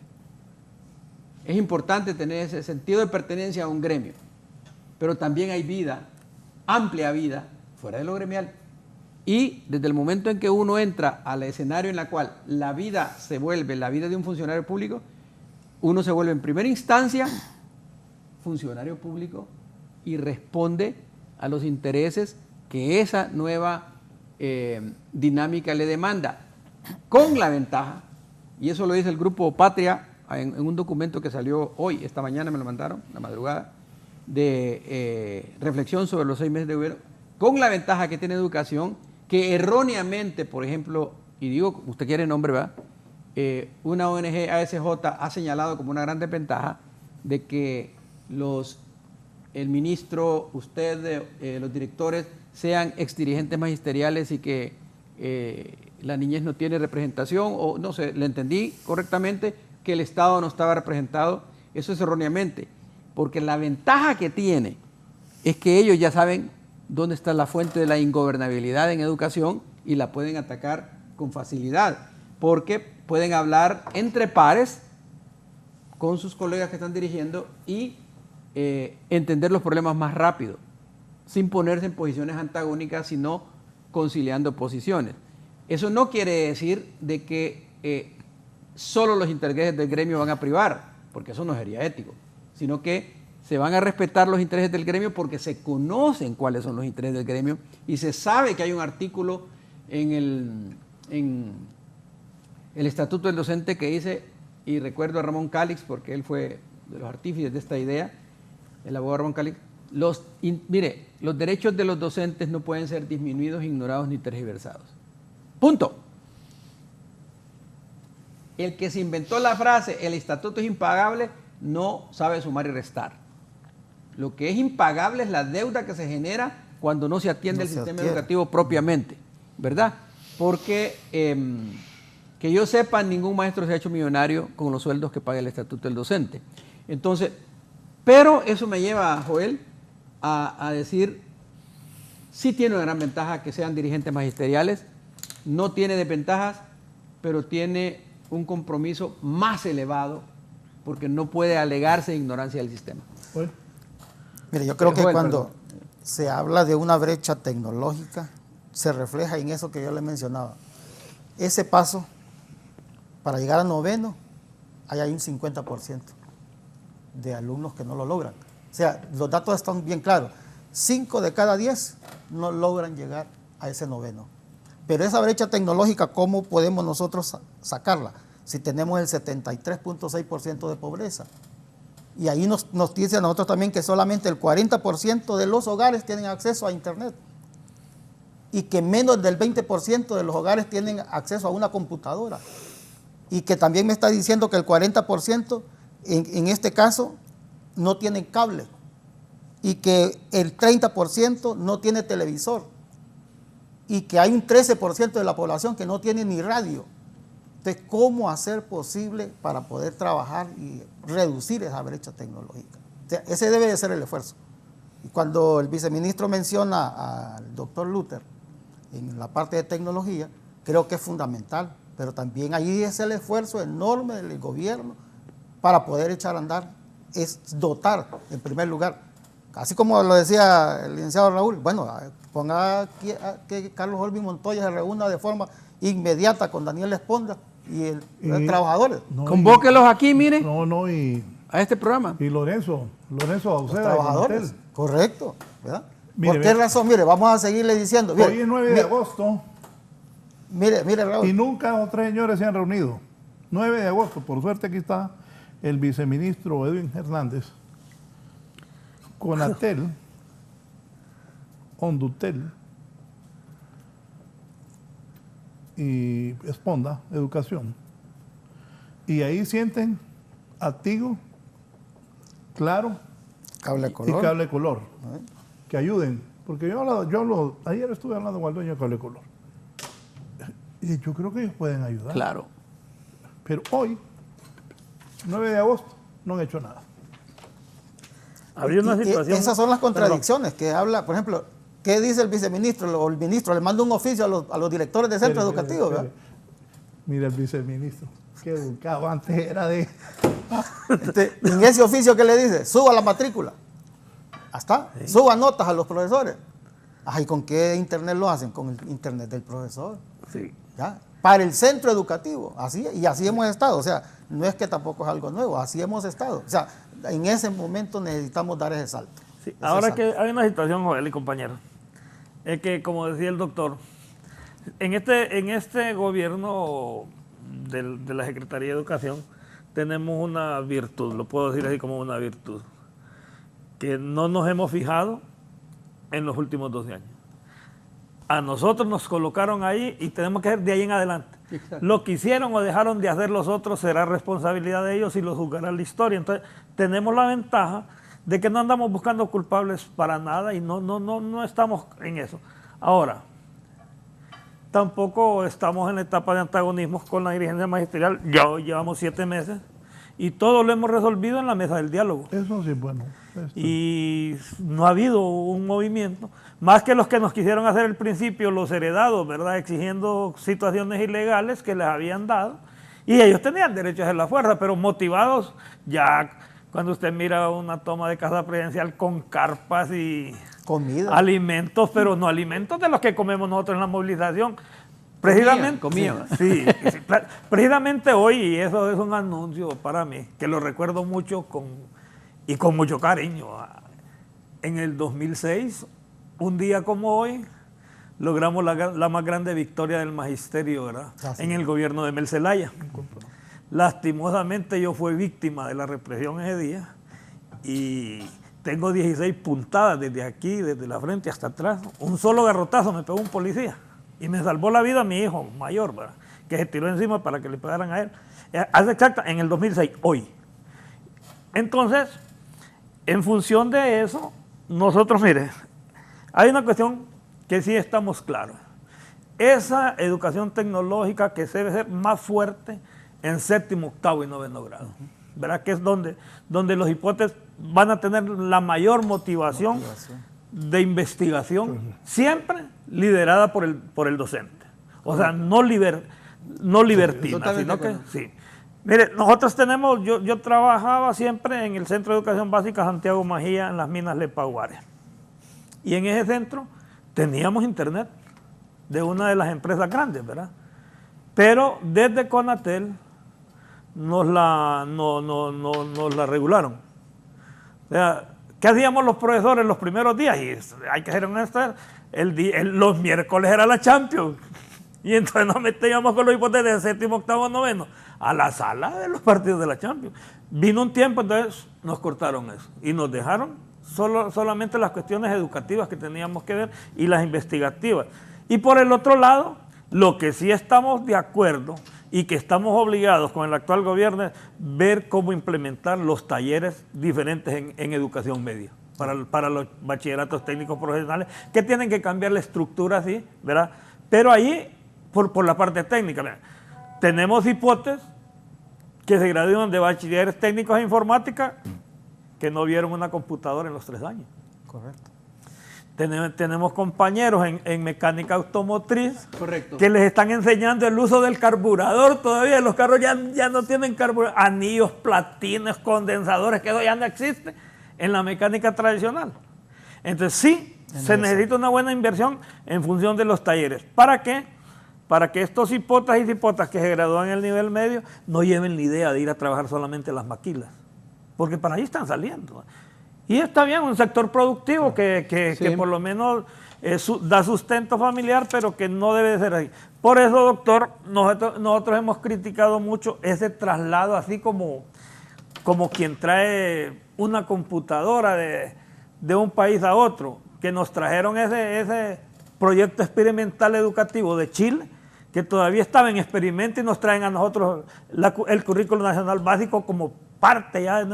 D: Es importante tener ese sentido de pertenencia a un gremio, pero también hay vida, amplia vida, fuera de lo gremial. Y desde el momento en que uno entra al escenario en la cual la vida se vuelve la vida de un funcionario público, uno se vuelve en primera instancia funcionario público y responde a los intereses que esa nueva dinámica le demanda, con la ventaja, y eso lo dice el Grupo Patria en un documento que salió hoy, esta mañana me lo mandaron, la madrugada, de reflexión sobre los 6 meses de gobierno, con la ventaja que tiene educación, que erróneamente, por ejemplo, y digo, usted quiere nombre, ¿verdad? Una ONG ASJ ha señalado como una gran desventaja de que el ministro, usted, los directores sean exdirigentes magisteriales y que la niñez no tiene representación, o no sé, le entendí correctamente que el Estado no estaba representado. Eso es erróneamente, porque la ventaja que tiene es que ellos ya saben dónde está la fuente de la ingobernabilidad en educación y la pueden atacar con facilidad, porque pueden hablar entre pares con sus colegas que están dirigiendo y entender los problemas más rápido, sin ponerse en posiciones antagónicas, sino conciliando posiciones. Eso no quiere decir de que solo los intereses del gremio van a privar, porque eso no sería ético, sino que se van a respetar los intereses del gremio porque se conocen cuáles son los intereses del gremio y se sabe que hay un artículo en el Estatuto del Docente que dice, y recuerdo a Ramón Calix porque él fue de los artífices de esta idea, el abogado Ramón Calix, mire, los derechos de los docentes no pueden ser disminuidos, ignorados ni tergiversados. Punto. El que se inventó la frase, el estatuto es impagable, no sabe sumar y restar. Lo que es impagable es la deuda que se genera cuando no se atiende el sistema educativo propiamente. ¿verdad? Porque que yo sepa, ningún maestro se ha hecho millonario con los sueldos que paga el estatuto del docente. Entonces, pero eso me lleva, Joel, a decir, sí tiene una gran ventaja que sean dirigentes magisteriales, no tiene desventajas, pero tiene un compromiso más elevado porque no puede alegarse ignorancia del sistema.
C: Bueno,
E: Mire, yo creo que
D: Joel,
E: cuando
D: perdón.
E: se habla de una brecha tecnológica, se refleja en eso que yo le mencionaba. Ese paso, para llegar a noveno, hay ahí un 50% de alumnos que no lo logran. O sea, los datos están bien claros. 5 de cada 10 no logran llegar a ese noveno. Pero esa brecha tecnológica, ¿cómo podemos nosotros sacarla? Si tenemos el 73.6% de pobreza. Y ahí nos dice a nosotros también que solamente el 40% de los hogares tienen acceso a Internet. Y que menos del 20% de los hogares tienen acceso a una computadora. Y que también me está diciendo que el 40% en este caso no tienen cable. Y que el 30% no tiene televisor. Y que hay un 13% de la población que no tiene ni radio. Entonces, ¿cómo hacer posible para poder trabajar y reducir esa brecha tecnológica? O sea, ese debe de ser el esfuerzo. Y cuando el viceministro menciona al doctor Luther en la parte de tecnología, creo que es fundamental, pero también ahí es el esfuerzo enorme del gobierno para poder echar a andar, es dotar, en primer lugar, así como lo decía el licenciado Raúl, bueno, ponga que Carlos Olvin Montoya se reúna de forma inmediata con Daniel Esponda y los trabajadores.
C: no,
D: Convóquelos aquí, mire,
C: y
D: a este programa.
C: Lorenzo
E: Los
C: Auceda.
E: trabajadores, correcto, ¿verdad?
C: Mire,
E: ¿Por qué razón? Mire, vamos a seguirle diciendo. Mire,
C: hoy es 9 de agosto
E: Mire, Raúl.
C: y nunca los tres señores se han reunido. 9 de agosto, por suerte aquí está el viceministro Edwin Hernández, Conatel, Ondutel y Esponda, Educación. Y ahí sienten a Tigo, Claro
E: Cable
C: y
E: color.
C: Cable Color, que ayuden. Porque ayer estuve hablando con el dueño de Cable Color. Y yo creo que ellos pueden ayudar.
D: Claro.
C: Pero hoy, 9 de agosto, no han hecho nada.
F: Había una
E: Y
F: situación.
E: esas son las contradicciones que habla, por ejemplo, ¿qué dice el viceministro o el ministro? Le manda un oficio a los directores de centros educativos, ¿verdad?
C: Mira el viceministro, qué educado, antes era de...
E: En ese oficio, ¿qué le dice? Suba la matrícula. ¿Hasta? Sí. Suba notas a los profesores. ¿Y con qué internet lo hacen? Con el internet del profesor.
F: Sí.
E: ¿Ya? Para el centro educativo. Así hemos estado. O sea, no es que tampoco es algo nuevo, así hemos estado. O sea, en ese momento necesitamos dar ese salto.
F: Sí. Ahora que hay una situación, Joel y compañeros, es que, como decía el doctor, en este gobierno de la Secretaría de Educación tenemos una virtud, lo puedo decir así como una virtud, que no nos hemos fijado en los últimos 12 años. A nosotros nos colocaron ahí y tenemos que ir de ahí en adelante. Exacto. Lo que hicieron o dejaron de hacer los otros será responsabilidad de ellos y lo juzgará la historia. Entonces, tenemos la ventaja de que no andamos buscando culpables para nada y no estamos en eso. Ahora, tampoco estamos en la etapa de antagonismos con la dirigencia magisterial. Ya hoy llevamos 7 meses y todo lo hemos resolvido en la mesa del diálogo.
C: Eso sí es bueno.
F: Y no ha habido un movimiento, más que los que nos quisieron hacer al principio, los heredados, ¿verdad? Exigiendo situaciones ilegales que les habían dado. Y ellos tenían derecho a hacer la fuerza, pero motivados ya cuando usted mira una toma de casa presidencial con carpas y
E: comida,
F: alimentos, pero no alimentos de los que comemos nosotros en la movilización. Precisamente,
D: comían.
F: Sí, precisamente hoy, y eso es un anuncio para mí, que lo recuerdo mucho y con mucho cariño. En el 2006, un día como hoy, logramos la más grande victoria del magisterio, ¿verdad? En el gobierno de Mel Zelaya. Lastimosamente yo fui víctima de la represión ese día y tengo 16 puntadas desde aquí, desde la frente hasta atrás. Un solo garrotazo me pegó un policía y me salvó la vida a mi hijo mayor, ¿verdad? Que se tiró encima para que le pegaran a él. Hace exacta, en el 2006, hoy. Entonces, en función de eso, nosotros, mire, hay una cuestión que sí estamos claros. esa educación tecnológica que debe ser más fuerte en séptimo, octavo y noveno grado. ¿Verdad? Que es donde los hipotes van a tener la mayor motivación de investigación, siempre liderada por el docente. O sea, no libertina, sino que sí. Mire, nosotros tenemos, yo trabajaba siempre en el Centro de Educación Básica Santiago Mejía en las minas Lepaguares. Y en ese centro teníamos internet de una de las empresas grandes, ¿verdad? Pero desde Conatel nos la regularon. O sea, ¿qué hacíamos los profesores los primeros días? Y hay que ser honestos, los miércoles era la Champions. Y entonces nos metíamos con los hipotes de séptimo, octavo, noveno a la sala de los partidos de la Champions. Vino un tiempo, entonces nos cortaron eso y nos dejaron solamente las cuestiones educativas que teníamos que ver y las investigativas. Y por el otro lado, lo que sí estamos de acuerdo y que estamos obligados con el actual gobierno es ver cómo implementar los talleres diferentes en educación media para los bachilleratos técnicos profesionales, que tienen que cambiar la estructura, sí, ¿verdad? Pero ahí, por la parte técnica, ¿verdad? Tenemos hipotes que se gradúan de bachilleres técnicos en informática que no vieron una computadora en los 3 años.
E: Correcto.
F: Tenemos compañeros en mecánica automotriz.
D: Correcto.
F: Que les están enseñando el uso del carburador todavía. Los carros ya no tienen carburador, anillos, platinos, condensadores, que eso ya no existe en la mecánica tradicional. Entonces sí, se necesita una buena inversión en función de los talleres. ¿Para qué? Para que estos hipotas y hipotas que se gradúan en el nivel medio no lleven la idea de ir a trabajar solamente en las maquilas, porque para ahí están saliendo. Y está bien, un sector productivo que por lo menos da sustento familiar, pero que no debe de ser así. Por eso, doctor, nosotros hemos criticado mucho ese traslado, así como quien trae una computadora de un país a otro, que nos trajeron ese proyecto experimental educativo de Chile, que todavía estaba en experimento y nos traen a nosotros el currículo nacional básico como parte ya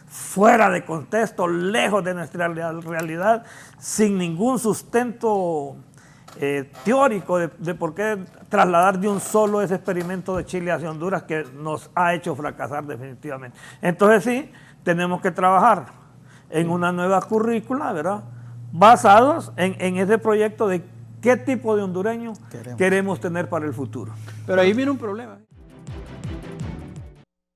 F: fuera de contexto, lejos de nuestra realidad, sin ningún sustento teórico de por qué trasladar de un solo ese experimento de Chile hacia Honduras que nos ha hecho fracasar definitivamente. Entonces sí, tenemos que trabajar en una nueva currícula, ¿verdad? Basados en ese proyecto de qué tipo de hondureño queremos tener para el futuro.
D: Pero ahí viene un problema.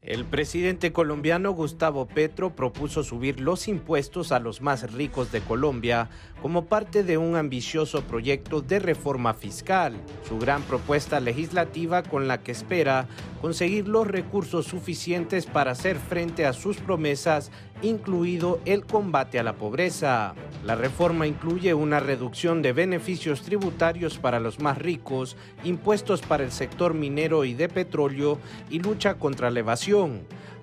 G: El presidente colombiano Gustavo Petro propuso subir los impuestos a los más ricos de Colombia como parte de un ambicioso proyecto de reforma fiscal, su gran propuesta legislativa con la que espera conseguir los recursos suficientes para hacer frente a sus promesas, incluido el combate a la pobreza. La reforma incluye una reducción de beneficios tributarios para los más ricos, impuestos para el sector minero y de petróleo y lucha contra la evasión.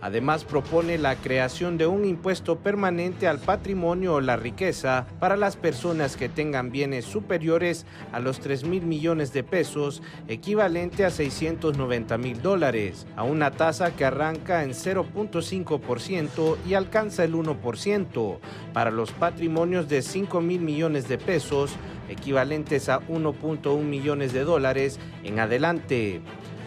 G: Además, propone la creación de un impuesto permanente al patrimonio o la riqueza para las personas que tengan bienes superiores a los 3.000 millones de pesos, equivalente a $690.000, a una tasa que arranca en 0.5% y alcanza el 1% para los patrimonios de 5.000 millones de pesos, equivalentes a 1.1 millones de dólares en adelante.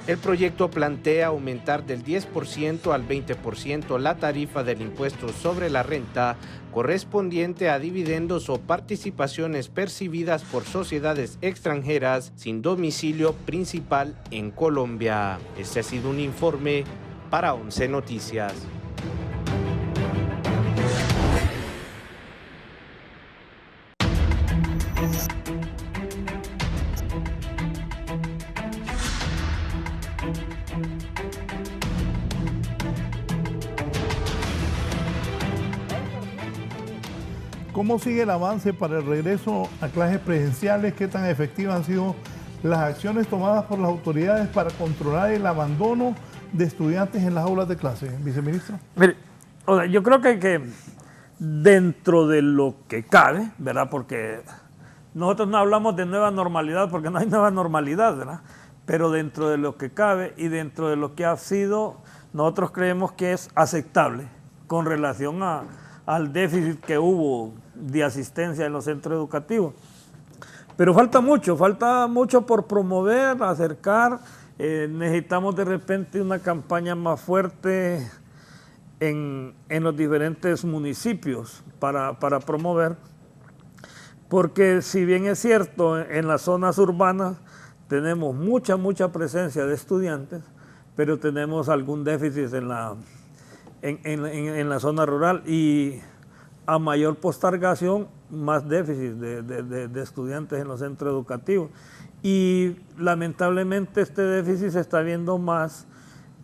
G: El proyecto plantea aumentar del 10% al 20% la tarifa del impuesto sobre la renta correspondiente a dividendos o participaciones percibidas por sociedades extranjeras sin domicilio principal en Colombia. Este ha sido un informe para 11 Noticias.
C: ¿Cómo sigue el avance para el regreso a clases presenciales? ¿Qué tan efectivas han sido las acciones tomadas por las autoridades para controlar el abandono de estudiantes en las aulas de clase, viceministro?
F: Mire, o sea, yo creo que dentro de lo que cabe, ¿verdad? Porque nosotros no hablamos de nueva normalidad porque no hay nueva normalidad, ¿verdad? Pero dentro de lo que cabe y dentro de lo que ha sido, nosotros creemos que es aceptable con relación al déficit que hubo de asistencia en los centros educativos. Pero falta mucho por promover, acercar. Necesitamos de repente una campaña más fuerte en los diferentes municipios para promover, porque si bien es cierto, en las zonas urbanas tenemos mucha presencia de estudiantes, pero tenemos algún déficit en la zona rural, y a mayor postergación, más déficit de estudiantes en los centros educativos. Y lamentablemente este déficit se está viendo más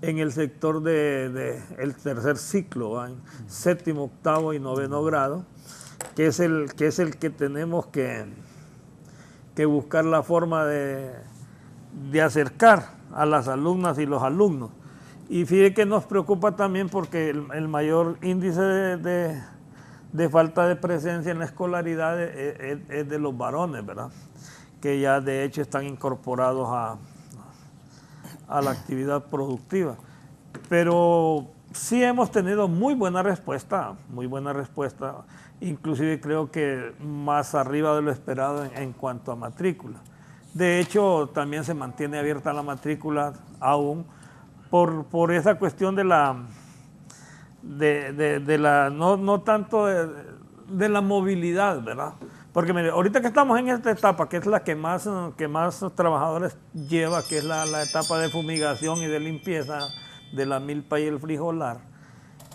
F: en el sector del tercer ciclo, en séptimo, octavo y noveno grado, que es el que tenemos que buscar la forma de acercar a las alumnas y los alumnos. Y fíjate que nos preocupa también porque el mayor índice de falta de presencia en la escolaridad es de los varones, ¿verdad? Que ya de hecho están incorporados a la actividad productiva. Pero sí hemos tenido muy buena respuesta, inclusive creo que más arriba de lo esperado en cuanto a matrícula. De hecho, también se mantiene abierta la matrícula aún por esa cuestión no tanto de la movilidad, ¿verdad? Porque mire, ahorita que estamos en esta etapa, que es la que más trabajadores lleva, que es la etapa de fumigación y de limpieza de la milpa y el frijolar,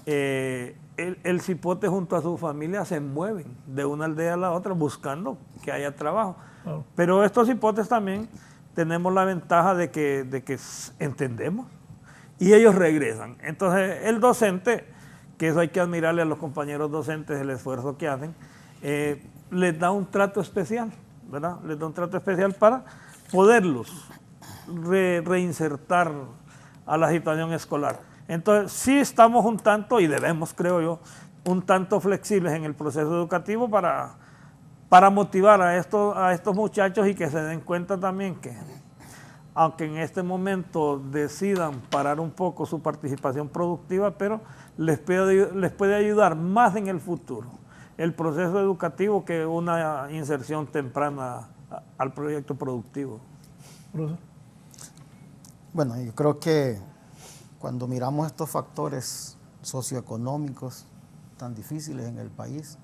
F: el cipote junto a su familia se mueven de una aldea a la otra buscando que haya trabajo. Oh. Pero estos cipotes también tenemos la ventaja de que entendemos y ellos regresan. Entonces el docente, que eso hay que admirarle a los compañeros docentes el esfuerzo que hacen, les da un trato especial, ¿verdad? Les da un trato especial para poderlos reinsertar a la situación escolar. Entonces, sí estamos un tanto, y debemos, creo yo, un tanto flexibles en el proceso educativo para motivar a estos muchachos y que se den cuenta también que, aunque en este momento decidan parar un poco su participación productiva, pero les puede ayudar más en el futuro el proceso educativo que una inserción temprana al proyecto productivo.
E: Bueno, yo creo que cuando miramos estos factores socioeconómicos tan difíciles en el país,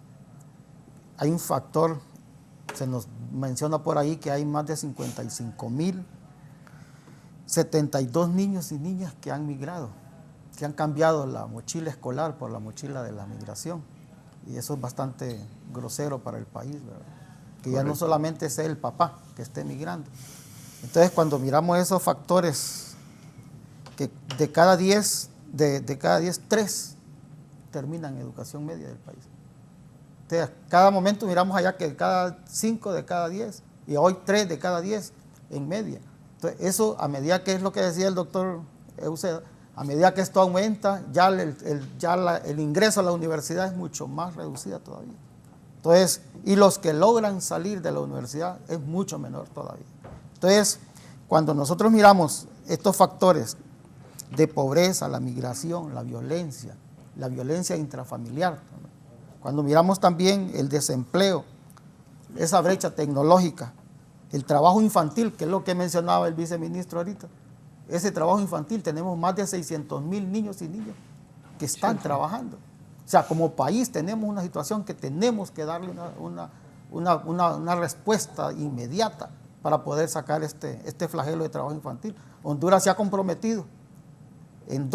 E: hay un factor, se nos menciona por ahí que hay más de 55.072 niños y niñas que han migrado, que han cambiado la mochila escolar por la mochila de la migración. Y eso es bastante grosero para el país, ¿verdad? Que ya no solamente sea el papá que esté migrando. Entonces, cuando miramos esos factores, que de cada 10, 3 terminan educación media del país. Entonces, cada momento miramos allá que cada 5 de cada 10, y hoy 3 de cada 10 en media. Entonces, eso, a medida que es lo que decía el doctor Euseda, a medida que esto aumenta, ya el ingreso a la universidad es mucho más reducida todavía. Entonces, y los que logran salir de la universidad es mucho menor todavía. Entonces, cuando nosotros miramos estos factores de pobreza, la migración, la violencia intrafamiliar, cuando miramos también el desempleo, esa brecha tecnológica, el trabajo infantil, que es lo que mencionaba el viceministro ahorita, ese trabajo infantil, tenemos más de 600.000 niños y niñas que están trabajando. O sea, como país tenemos una situación que tenemos que darle una respuesta inmediata para poder sacar este flagelo de trabajo infantil. Honduras se ha comprometido en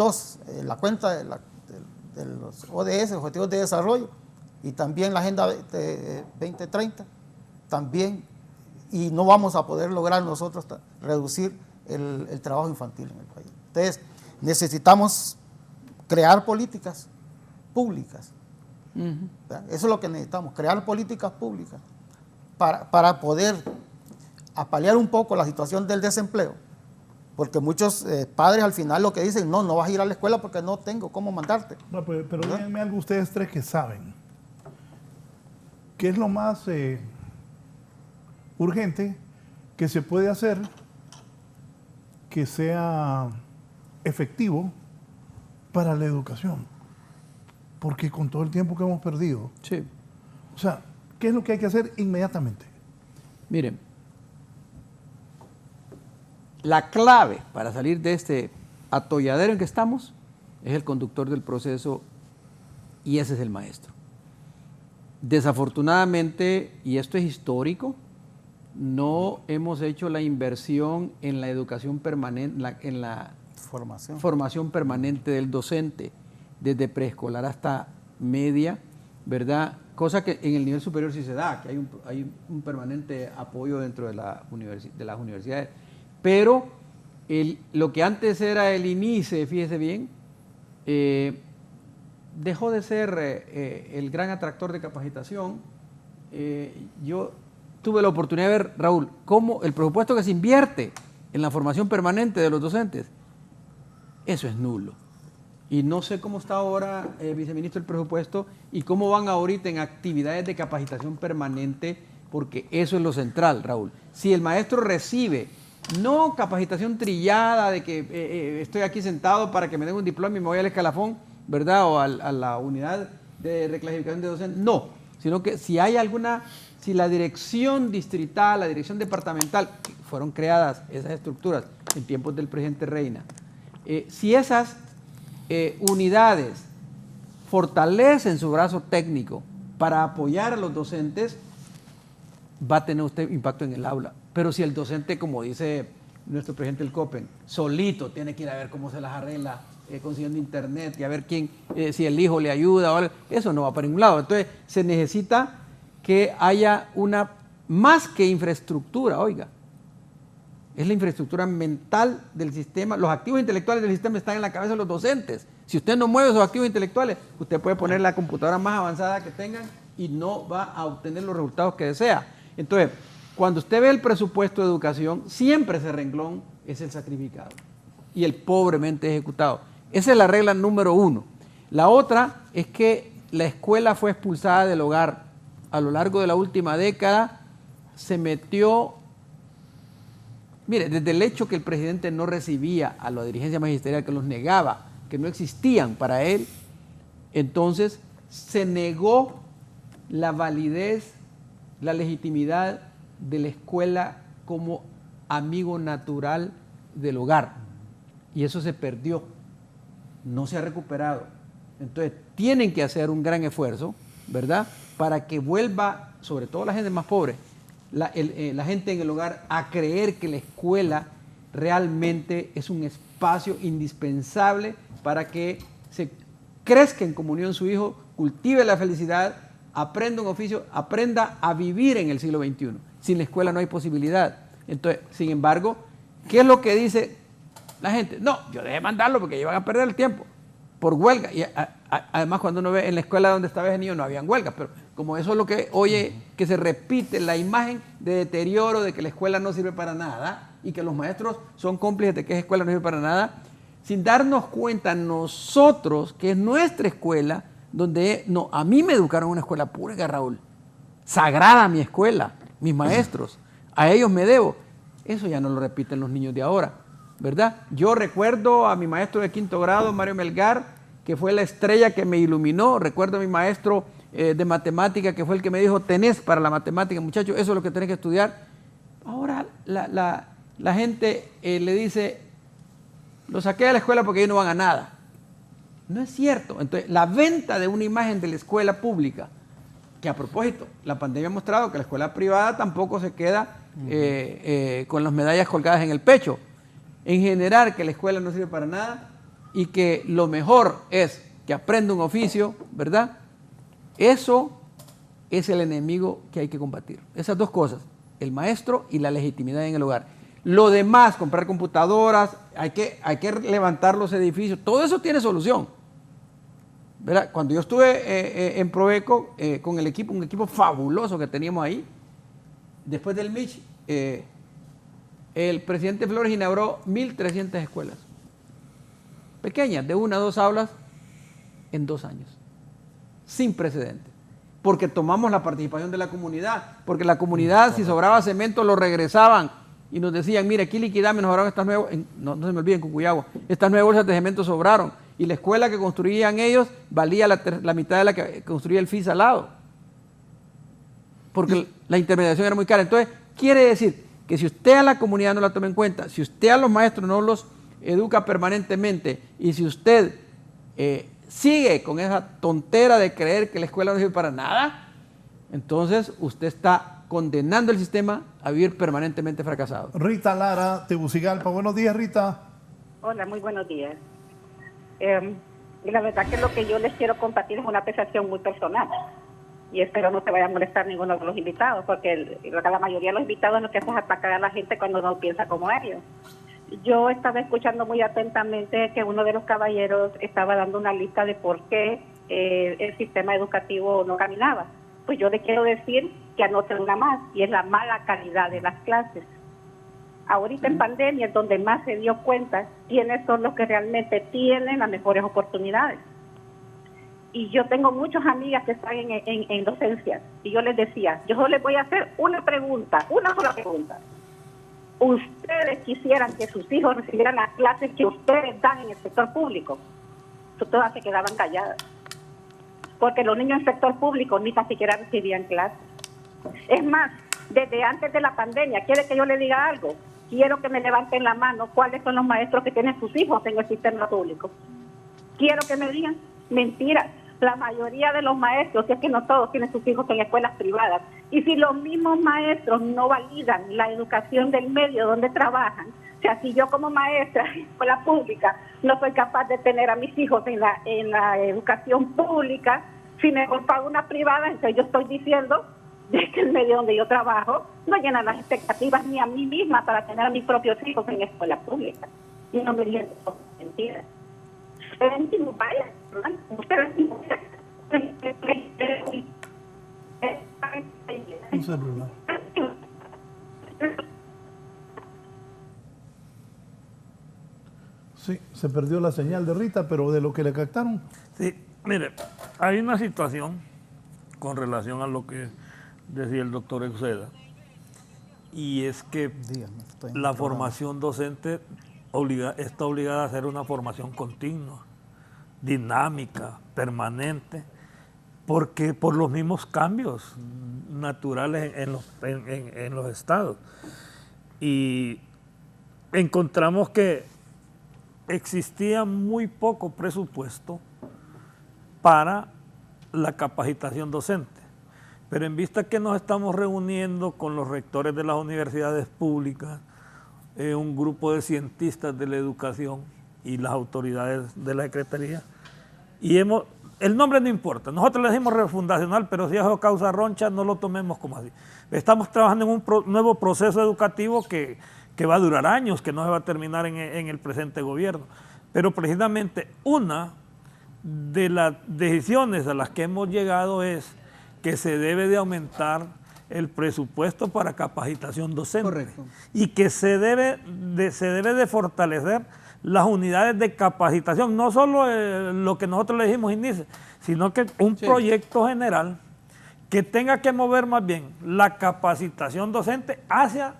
E: la cuenta de los ODS, Objetivos de Desarrollo, y también la Agenda 2030, también, y no vamos a poder lograr nosotros reducir el trabajo infantil en el país. Entonces, necesitamos crear políticas públicas. Eso es lo que necesitamos, crear políticas públicas para poder apalear un poco la situación del desempleo. Porque muchos padres al final lo que dicen, no vas a ir a la escuela porque no tengo cómo mandarte.
C: No, pero díganme algo ustedes tres que saben. ¿Qué es lo más urgente que se puede hacer que sea efectivo para la educación? Porque con todo el tiempo que hemos perdido,
D: sí.
C: O sea, ¿qué es lo que hay que hacer inmediatamente?
D: Miren, La clave para salir de este atolladero en que estamos es el conductor del proceso y ese es el maestro. Desafortunadamente, y esto es histórico, no hemos hecho la inversión en la educación permanente, en la formación permanente del docente, desde preescolar hasta media, ¿verdad? Cosa que en el nivel superior sí se da, que hay un permanente apoyo dentro de las universidades. Pero lo que antes era el INICE, fíjese bien, dejó de ser el gran atractor de capacitación. Yo tuve la oportunidad de ver, Raúl, cómo el presupuesto que se invierte en la formación permanente de los docentes, eso es nulo. Y no sé cómo está ahora, viceministro, el presupuesto y cómo van ahorita en actividades de capacitación permanente, porque eso es lo central, Raúl. Si el maestro recibe no capacitación trillada de que estoy aquí sentado para que me den un diploma y me voy al escalafón, ¿verdad? O a la unidad de reclasificación de docentes, no, sino que si la dirección distrital, la dirección departamental, fueron creadas esas estructuras en tiempos del presidente Reina, si esas unidades fortalecen su brazo técnico para apoyar a los docentes, va a tener usted impacto en el aula. Pero si el docente, como dice nuestro presidente del COPEN, solito tiene que ir a ver cómo se las arregla consiguiendo internet y a ver si el hijo le ayuda o algo, eso no va para ningún lado. Entonces se necesita que haya una, más que infraestructura, oiga, es la infraestructura mental del sistema. Los activos intelectuales del sistema están en la cabeza de los docentes. Si usted no mueve esos activos intelectuales, usted puede poner la computadora más avanzada que tengan y no va a obtener los resultados que desea. Entonces, cuando usted ve el presupuesto de educación, siempre ese renglón es el sacrificado y el pobremente ejecutado. Esa es la regla número 1. La otra es que la escuela fue expulsada del hogar. A lo largo de la última década se metió. Mire, desde el hecho que el presidente no recibía a la dirigencia magisterial, que los negaba, que no existían para él, entonces se negó la validez, la legitimidad de la escuela como amigo natural del hogar. Y eso se perdió, no se ha recuperado. Entonces tienen que hacer un gran esfuerzo, ¿verdad?, para que vuelva, sobre todo la gente más pobre, la gente en el hogar, a creer que la escuela realmente es un espacio indispensable para que se crezca en comunión su hijo, cultive la felicidad, aprenda un oficio, aprenda a vivir en el siglo XXI. Sin la escuela no hay posibilidad. Entonces, sin embargo, ¿qué es lo que dice la gente? No, yo dejé mandarlo porque iban a perder el tiempo por huelga. Y además, cuando uno ve en la escuela donde estaba ese niño no habían huelgas, pero como eso es lo que oye, que se repite la imagen de deterioro, de que la escuela no sirve para nada y que los maestros son cómplices de que esa escuela no sirve para nada, sin darnos cuenta nosotros que es nuestra escuela, donde a mí me educaron en una escuela pública, Raúl, sagrada mi escuela, mis maestros, a ellos me debo. Eso ya no lo repiten los niños de ahora, ¿verdad? Yo recuerdo a mi maestro de 5º grado, Mario Melgar, que fue la estrella que me iluminó. Recuerdo a mi maestro de matemática, que fue el que me dijo, tenés para la matemática, muchachos, eso es lo que tenés que estudiar. Ahora la gente le dice, lo saqué de la escuela porque ellos no van a nada. No es cierto. Entonces, la venta de una imagen de la escuela pública, que a propósito, la pandemia ha mostrado que la escuela privada tampoco se queda con las medallas colgadas en el pecho, en general que la escuela no sirve para nada y que lo mejor es que aprenda un oficio, ¿verdad? Eso es el enemigo que hay que combatir. Esas dos cosas, el maestro y la legitimidad en el hogar. Lo demás, comprar computadoras, hay que levantar los edificios, todo eso tiene solución, ¿verdad? Cuando yo estuve en Proveco con un equipo fabuloso que teníamos ahí, después del MICH, el presidente Flores inauguró 1.300 escuelas, pequeñas, de 1 a 2 aulas, en 2 años, sin precedentes, porque tomamos la participación de la comunidad, porque la comunidad, si sobraba cemento, lo regresaban y nos decían, mire, aquí liquidame, nos sobraron estas nuevas, no se me olviden, Cucuyagua, estas nuevas bolsas de cemento sobraron, y la escuela que construían ellos valía la mitad de la que construía el FIS al lado, porque la intermediación era muy cara. Entonces, quiere decir que si usted a la comunidad no la toma en cuenta, si usted a los maestros no los educa permanentemente y si usted sigue con esa tontera de creer que la escuela no sirve para nada, entonces usted está condenando el sistema a vivir permanentemente fracasado.
C: Rita Lara, Tegucigalpa. Buenos días, Rita.
H: Hola, muy buenos días. Y la verdad que lo que yo les quiero compartir es una apreciación muy personal. Y espero no se vaya a molestar ninguno de los invitados, porque la mayoría de los invitados lo que hacen es atacar a la gente cuando no piensa como ellos. Yo estaba escuchando muy atentamente que uno de los caballeros estaba dando una lista de por qué el sistema educativo no caminaba. Pues yo le quiero decir que anoten una más, y es la mala calidad de las clases. Ahorita en pandemia es donde más se dio cuenta quiénes son los que realmente tienen las mejores oportunidades. Y yo tengo muchas amigas que están en docencia, y yo les decía, yo solo les voy a hacer una pregunta, una sola pregunta. ¿Ustedes quisieran que sus hijos recibieran las clases que ustedes dan en el sector público? Todas se quedaban calladas, porque los niños en el sector público ni tan siquiera recibían clases. Es más, desde antes de la pandemia, ¿quiere que yo le diga algo? Quiero que me levanten la mano cuáles son los maestros que tienen sus hijos en el sistema público. Quiero que me digan. Mentira. La mayoría de los maestros, si es que no todos, tienen sus hijos en escuelas privadas. Y si los mismos maestros no validan la educación del medio donde trabajan, o sea, si yo como maestra en escuela pública no soy capaz de tener a mis hijos en la educación pública, si me pago una privada, entonces yo estoy diciendo de que el medio donde yo trabajo no llena las expectativas ni a mí misma para tener a mis propios hijos en escuela pública. Y no me digan mentiras. Ustedes mismos vayan, ustedes mismos
C: Un celular. Sí, se perdió la señal de Rita, pero de lo que le captaron.
F: Sí, mire, hay una situación con relación a lo que decía el doctor Euseda, y es que la formación docente está obligada a ser una formación continua, dinámica, permanente, porque por los mismos cambios naturales en los estados. Y encontramos que existía muy poco presupuesto para la capacitación docente. Pero en vista que nos estamos reuniendo con los rectores de las universidades públicas, un grupo de cientistas de la educación y las autoridades de la Secretaría, y el nombre no importa, nosotros le decimos refundacional, pero si es causa roncha, no lo tomemos como así. Estamos trabajando en un nuevo proceso educativo que va a durar años, que no se va a terminar en el presente gobierno. Pero precisamente una de las decisiones a las que hemos llegado es que se debe de aumentar el presupuesto para capacitación docente.
D: Correcto.
F: Y que se debe de fortalecer las unidades de capacitación, no solo lo que nosotros le dijimos inicio, sino que un proyecto general que tenga que mover más bien la capacitación docente hacia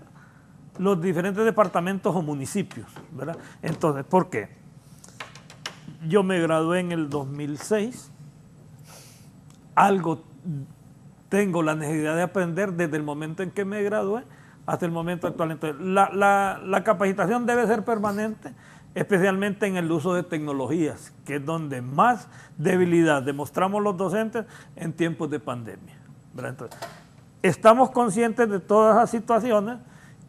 F: los diferentes departamentos o municipios, ¿verdad? Entonces, ¿por qué? Yo me gradué en el 2006, algo tengo la necesidad de aprender desde el momento en que me gradué hasta el momento actual. Entonces, la capacitación debe ser permanente, especialmente en el uso de tecnologías, que es donde más debilidad demostramos los docentes en tiempos de pandemia, ¿verdad? Entonces, estamos conscientes de todas esas situaciones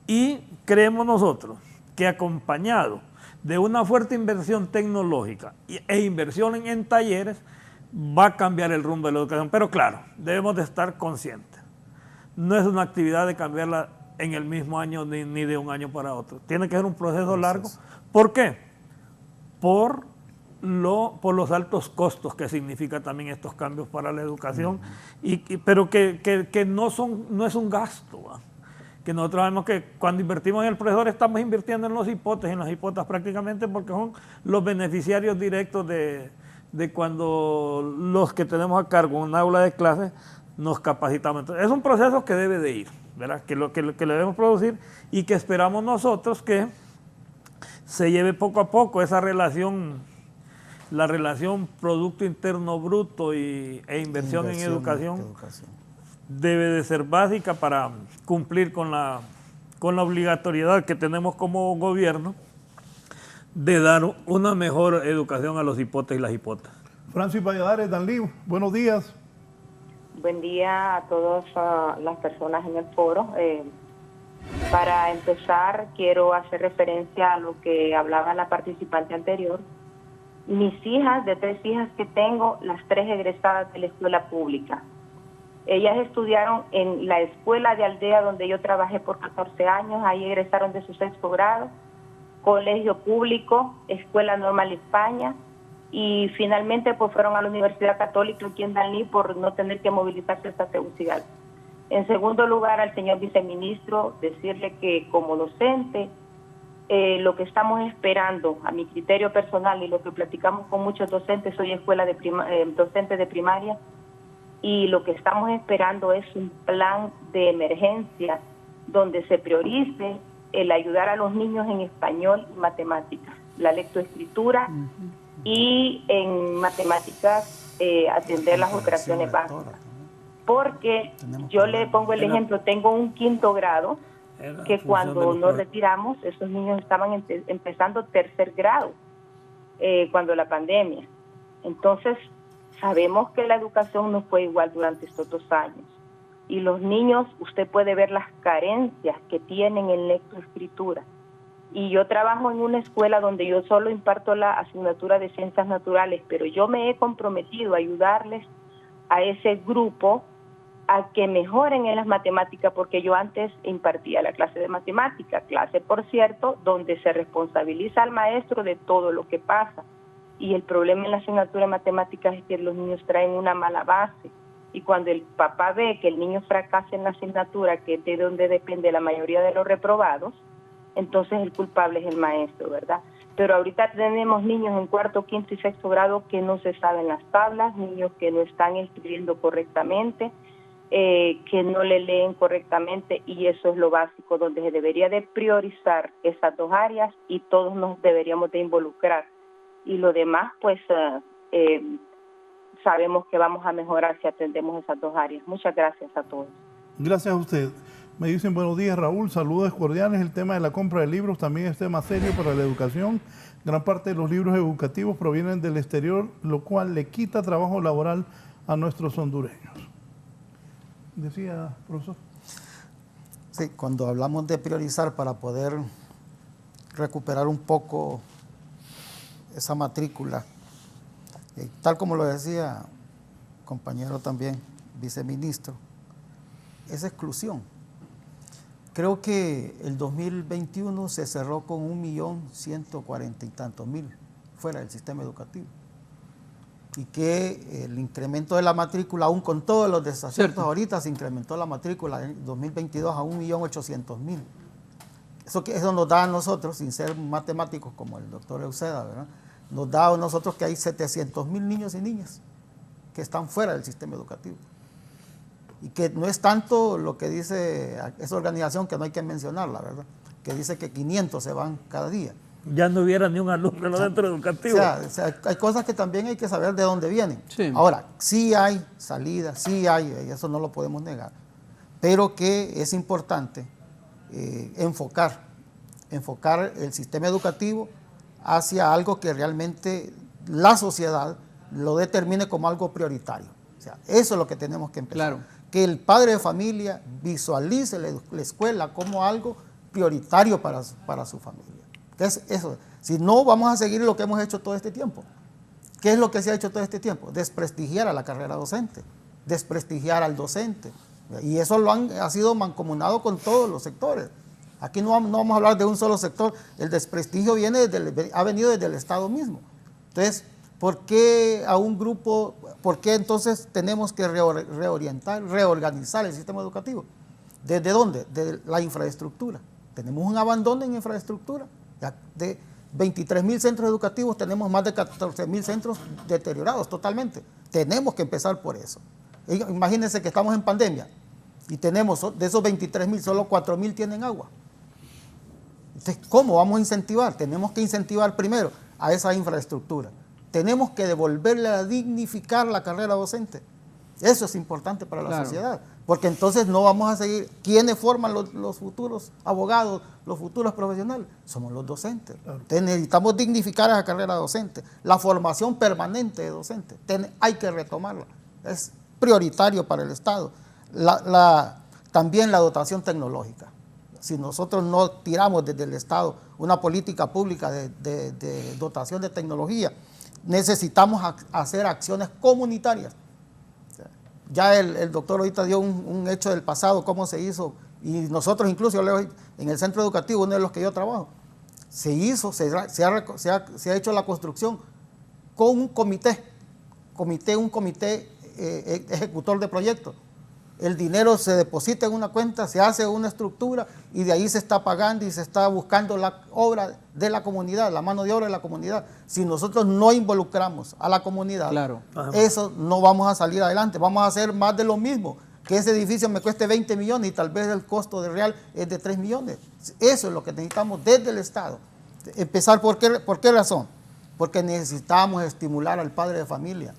F: y creemos nosotros que acompañado de una fuerte inversión tecnológica e inversión en talleres, va a cambiar el rumbo de la educación. Pero claro, debemos de estar conscientes. No es una actividad de cambiarla en el mismo año ni de un año para otro. Tiene que ser un proceso largo. ¿Por qué? Por los altos costos que significa también estos cambios para la educación, pero que no es un gasto, ¿va? Que nosotros sabemos que cuando invertimos en el profesor estamos invirtiendo en los hipotes, en las hipotas prácticamente, porque son los beneficiarios directos de cuando los que tenemos a cargo un aula de clases nos capacitamos. Entonces, es un proceso que debe de ir, ¿verdad? Que lo debemos producir y que esperamos nosotros que se lleve poco a poco esa relación, la relación Producto Interno Bruto e inversión en educación debe de ser básica para cumplir con la con la obligatoriedad que tenemos como gobierno de dar una mejor educación a los hipotes y las hipotas.
C: Francis Valladares, Danlí, buenos días.
I: Buen día a todas las personas en el foro. Para empezar, quiero hacer referencia a lo que hablaba la participante anterior. Mis hijas, de 3 hijas que tengo, las 3 egresadas de la escuela pública. Ellas estudiaron en la escuela de aldea donde yo trabajé por 14 años, ahí egresaron de su 6º grado, colegio público, Escuela Normal España, y finalmente pues fueron a la Universidad Católica aquí en Danlí por no tener que movilizarse hasta Tegucigalpa. En segundo lugar, al señor viceministro, decirle que como docente, lo que estamos esperando, a mi criterio personal y lo que platicamos con muchos docentes, soy docente de primaria, y lo que estamos esperando es un plan de emergencia donde se priorice el ayudar a los niños en español y matemáticas, la lectoescritura y en matemáticas atender las operaciones básicas. Porque yo le pongo el ejemplo, tengo un 5º grado que cuando nos retiramos, esos niños estaban empezando 3er grado cuando la pandemia. Entonces, sabemos que la educación no fue igual durante estos 2 años. Y los niños, usted puede ver las carencias que tienen en lectoescritura. Y yo trabajo en una escuela donde yo solo imparto la asignatura de ciencias naturales, pero yo me he comprometido a ayudarles a ese grupo a que mejoren en las matemáticas, porque yo antes impartía la clase de matemática, clase, por cierto, donde se responsabiliza al maestro de todo lo que pasa. Y el problema en la asignatura de matemáticas es que los niños traen una mala base. Y cuando el papá ve que el niño fracasa en la asignatura, que es de donde depende la mayoría de los reprobados, entonces el culpable es el maestro, ¿verdad? Pero ahorita tenemos niños en 4º, 5º y 6º grado que no se saben las tablas, niños que no están escribiendo correctamente, que no le leen correctamente, y eso es lo básico, donde se debería de priorizar esas 2 áreas y todos nos deberíamos de involucrar. Y lo demás, pues, sabemos que vamos a mejorar si atendemos esas 2 áreas. Muchas gracias a todos.
C: Gracias a usted. Me dicen buenos días, Raúl, saludos cordiales. El tema de la compra de libros también es tema serio para la educación. Gran parte de los libros educativos provienen del exterior, lo cual le quita trabajo laboral a nuestros hondureños. Decía, profesor.
E: Sí, cuando hablamos de priorizar para poder recuperar un poco esa matrícula, tal como lo decía compañero también, viceministro, es exclusión. Creo que el 2021 se cerró con 1.140.000 y tantos fuera del sistema educativo. Y que el incremento de la matrícula, aún con todos los desaciertos, ahorita se incrementó la matrícula en 2022 a 1.800.000. Eso nos da a nosotros, sin ser matemáticos como el doctor Euseda, ¿verdad? Nos da a nosotros que hay 700.000 niños y niñas que están fuera del sistema educativo. Y que no es tanto lo que dice esa organización, que no hay que mencionarla, ¿verdad? Que dice que 500 se van cada día.
F: Ya no hubiera ni un alumno en el centro educativo.
E: O sea, hay cosas que también hay que saber de dónde vienen. Sí. Ahora, sí hay salida, sí hay, eso no lo podemos negar, pero que es importante enfocar el sistema educativo hacia algo que realmente la sociedad lo determine como algo prioritario. O sea, eso es lo que tenemos que empezar. Claro. Que el padre de familia visualice la escuela como algo prioritario para su familia. Entonces, eso, si no, vamos a seguir lo que hemos hecho todo este tiempo. ¿Qué es lo que se ha hecho todo este tiempo? Desprestigiar a la carrera docente, desprestigiar al docente. Y eso ha sido mancomunado con todos los sectores. Aquí no vamos a hablar de un solo sector. El desprestigio ha venido desde el Estado mismo. Entonces, ¿por qué a un grupo, por qué entonces tenemos que reorganizar el sistema educativo? ¿Desde dónde? De la infraestructura. Tenemos un abandono en infraestructura. De 23.000 centros educativos tenemos más de 14.000 centros deteriorados totalmente. Tenemos que empezar por eso. Imagínense que estamos en pandemia y tenemos de esos 23.000, solo 4.000 tienen agua. Entonces, ¿cómo vamos a incentivar? Tenemos que incentivar primero a esa infraestructura. Tenemos que devolverle a dignificar la carrera docente. Eso es importante para la
D: Claro.
E: sociedad, porque entonces no vamos a seguir. ¿Quiénes forman los futuros abogados, los futuros profesionales? Somos los docentes. Entonces necesitamos dignificar esa carrera docente. La formación permanente de docentes, hay que retomarla. Es prioritario para el Estado. También la dotación tecnológica. Si nosotros no tiramos desde el Estado una política pública de dotación de tecnología, necesitamos hacer acciones comunitarias. Ya el doctor ahorita dio un hecho del pasado, cómo se hizo, y nosotros incluso en el centro educativo, uno de los que yo trabajo, se hizo, se ha hecho la construcción con un comité ejecutor de proyectos. El dinero se deposita en una cuenta, se hace una estructura y de ahí se está pagando y se está buscando la obra de la comunidad, la mano de obra de la comunidad. Si nosotros no involucramos a la comunidad,
D: Claro.
E: eso no vamos a salir adelante. Vamos a hacer más de lo mismo, que ese edificio me cueste 20 millones y tal vez el costo de real es de 3 millones. Eso es lo que necesitamos desde el Estado. Empezar, ¿por qué razón? Porque necesitamos estimular al padre de familia.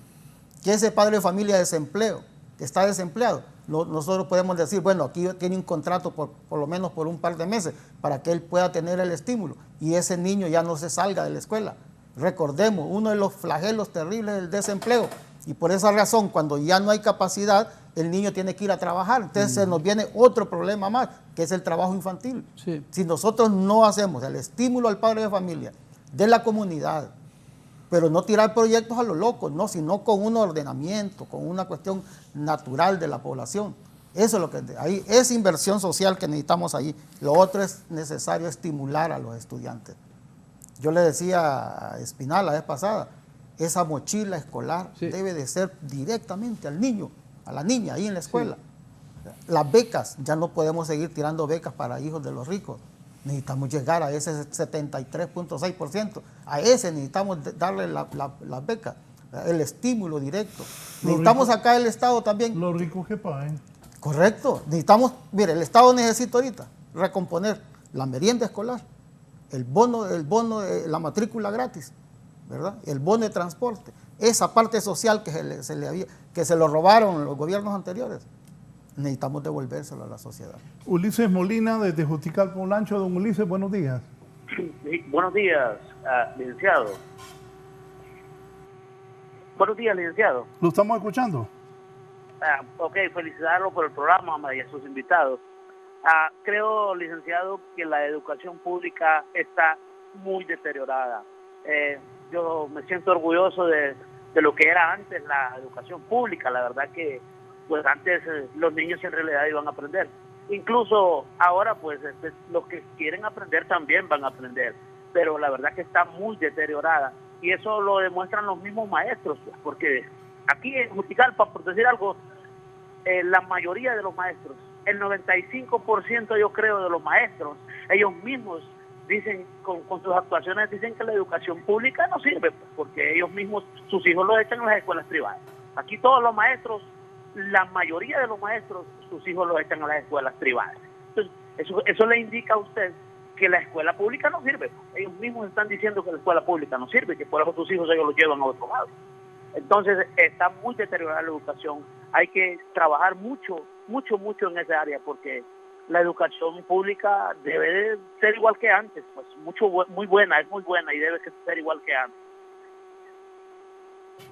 E: Que ese padre de familia que está desempleado, nosotros podemos decir, bueno, aquí tiene un contrato por lo menos por un par de meses para que él pueda tener el estímulo y ese niño ya no se salga de la escuela. Recordemos, uno de los flagelos terribles es el desempleo y por esa razón, cuando ya no hay capacidad, el niño tiene que ir a trabajar. Entonces se nos viene otro problema más, que es el trabajo infantil.
D: Sí.
E: Si nosotros no hacemos el estímulo al padre de familia, de la comunidad, pero no tirar proyectos a lo loco, no, sino con un ordenamiento, con una cuestión natural de la población. Eso es lo que ahí es inversión social que necesitamos ahí. Lo otro es necesario estimular a los estudiantes. Yo le decía a Espinal la vez pasada, esa mochila escolar debe de ser directamente al niño, a la niña ahí en la escuela. Las becas, ya no podemos seguir tirando becas para hijos de los ricos. Necesitamos llegar a ese 73.6%. A ese necesitamos darle las becas, el estímulo directo. Necesitamos acá el Estado también.
C: Los ricos que paguen.
E: Correcto. Necesitamos, mire, el Estado necesita ahorita recomponer la merienda escolar, el bono de la matrícula gratis, ¿verdad? El bono de transporte. Esa parte social que se lo robaron los gobiernos anteriores. Necesitamos devolvérselo a la sociedad.
C: Ulises Molina, desde Justical Polancho. Don Ulises, buenos días.
J: Buenos días, licenciado. Buenos días, licenciado.
C: ¿Lo estamos escuchando?
J: Ok, felicitarlo por el programa y a sus invitados. Creo, licenciado, que la educación pública está muy deteriorada. Yo me siento orgulloso de lo que era antes la educación pública. La verdad que pues antes los niños en realidad iban a aprender. Incluso ahora pues los que quieren aprender también van a aprender, pero la verdad que está muy deteriorada y eso lo demuestran los mismos maestros, pues, porque aquí en Juticalpa, por decir algo, la mayoría de los maestros, el 95% yo creo de los maestros, ellos mismos dicen, con sus actuaciones dicen que la educación pública no sirve, pues, porque ellos mismos, sus hijos los echan en las escuelas privadas. Aquí todos los maestros, la mayoría de los maestros, sus hijos los echan a las escuelas privadas. Entonces, eso le indica a usted que la escuela pública no sirve. Ellos mismos están diciendo que la escuela pública no sirve, que por eso sus hijos ellos los llevan a otro lado. Entonces, está muy deteriorada la educación. Hay que trabajar mucho en esa área, porque la educación pública debe de ser igual que antes, pues muy buena y debe ser igual que antes.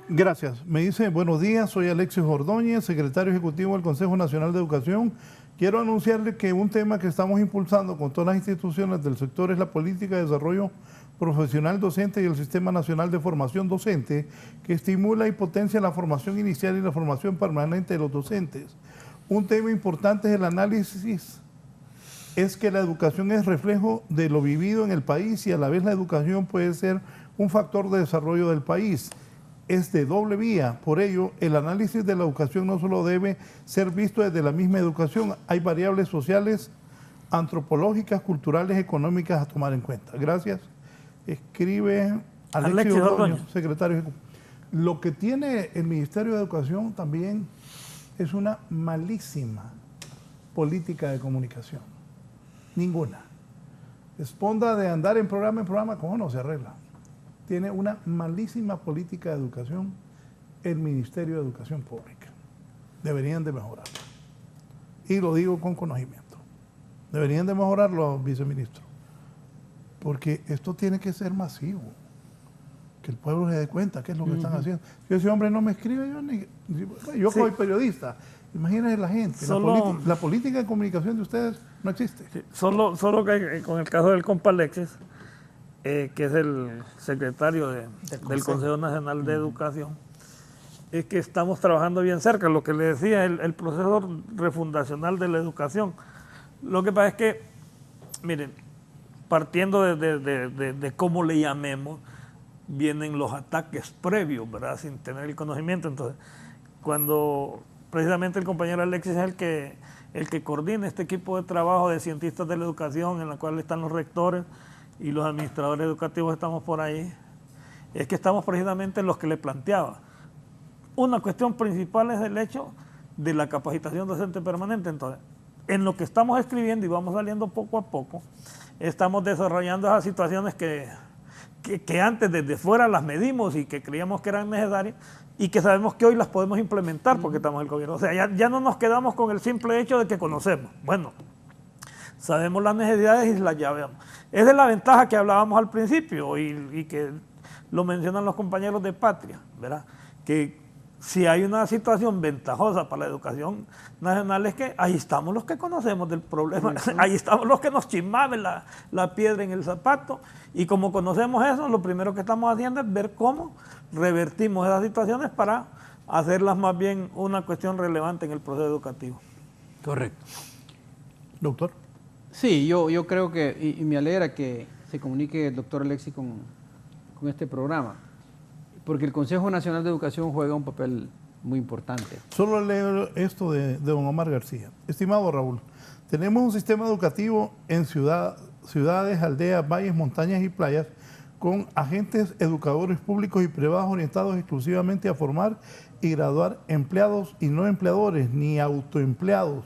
C: Gracias. Me dice, buenos días, soy Alexis Ordóñez, secretario ejecutivo del Consejo Nacional de Educación. Quiero anunciarle que un tema que estamos impulsando con todas las instituciones del sector es la política de desarrollo profesional docente y el Sistema Nacional de Formación Docente, que estimula y potencia la formación inicial y la formación permanente de los docentes. Un tema importante es el análisis, es que la educación es reflejo de lo vivido en el país y a la vez la educación puede ser un factor de desarrollo del país. Es de doble vía, por ello el análisis de la educación no solo debe ser visto desde la misma educación, hay variables sociales, antropológicas, culturales, económicas a tomar en cuenta. Gracias. Escribe Alexis Ordóñez, secretario ejecutivo. Lo que tiene el Ministerio de Educación también es una malísima política de comunicación. Ninguna. Responda de andar en programa, ¿cómo no se arregla? Tiene una malísima política de educación el Ministerio de Educación Pública. deberían de mejorar. Y lo digo con conocimiento. Deberían de mejorar los viceministros. Porque esto tiene que ser masivo. Que el pueblo se dé cuenta qué es lo que están haciendo. Si ese hombre no me escribe, yo soy periodista. Imagínense la gente. La política de comunicación de ustedes no existe.
F: Sí, solo que con el caso del compa Alexis, que es el secretario del Consejo Nacional de Educación, es que estamos trabajando bien cerca, lo que le decía, el proceso refundacional de la educación. Lo que pasa es que, miren, partiendo de cómo le llamemos, vienen los ataques previos, ¿verdad? Sin tener el conocimiento. Entonces, cuando precisamente el compañero Alexis es el que coordina este equipo de trabajo de cientistas de la educación, en la cual están los rectores y los administradores educativos, estamos por ahí, es que estamos precisamente en los que le planteaba. Una cuestión principal es el hecho de la capacitación docente permanente. Entonces, en lo que estamos escribiendo y vamos saliendo poco a poco, estamos desarrollando esas situaciones que antes desde fuera las medimos y que creíamos que eran necesarias y que sabemos que hoy las podemos implementar porque estamos en el gobierno. O sea, ya no nos quedamos con el simple hecho de que conocemos. Bueno, sabemos las necesidades y las llevamos. Esa es la ventaja que hablábamos al principio y que lo mencionan los compañeros de Patria, ¿verdad? Que si hay una situación ventajosa para la educación nacional es que ahí estamos los que conocemos del problema, ahí estamos los que nos chismaban la piedra en el zapato, y como conocemos eso, lo primero que estamos haciendo es ver cómo revertimos esas situaciones para hacerlas más bien una cuestión relevante en el proceso educativo.
D: Correcto.
C: Doctor.
D: Sí, yo creo que, y me alegra que se comunique el doctor Alexis con este programa, porque el Consejo Nacional de Educación juega un papel muy importante.
C: Solo leo esto de don Omar García. Estimado Raúl, tenemos un sistema educativo en ciudades, aldeas, valles, montañas y playas con agentes educadores públicos y privados orientados exclusivamente a formar y graduar empleados y no empleadores ni autoempleados,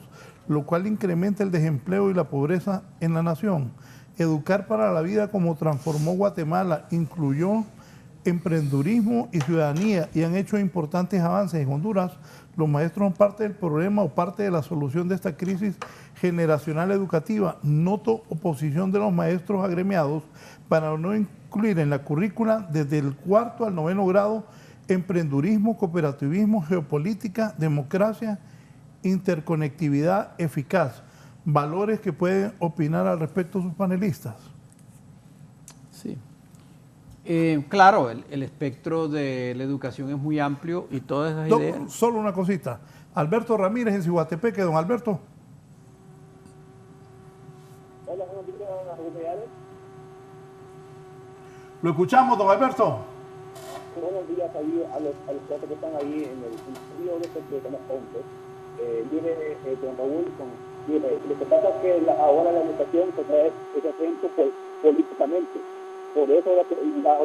C: lo cual incrementa el desempleo y la pobreza en la nación. Educar para la vida, como transformó Guatemala, incluyó emprendurismo y ciudadanía y han hecho importantes avances en Honduras. Los maestros son parte del problema o parte de la solución de esta crisis generacional educativa. Noto oposición de los maestros agremiados para no incluir en la currícula desde el 4º al 9º grado emprendurismo, cooperativismo, geopolítica, democracia, interconectividad eficaz. Valores que pueden opinar al respecto sus panelistas.
D: Sí. Claro, el espectro de la educación es muy amplio y todas esas ideas...
C: Solo una cosita. Alberto Ramírez en Ciguatepeque. Don Alberto.
K: Hola, buenos días.
C: Lo escuchamos, don Alberto.
K: Buenos días ahí a los que están ahí en el estudio de estamos juntos. Mire, don Raúl, lo que pasa es que ahora la educación se trae ese acento políticamente. Por eso la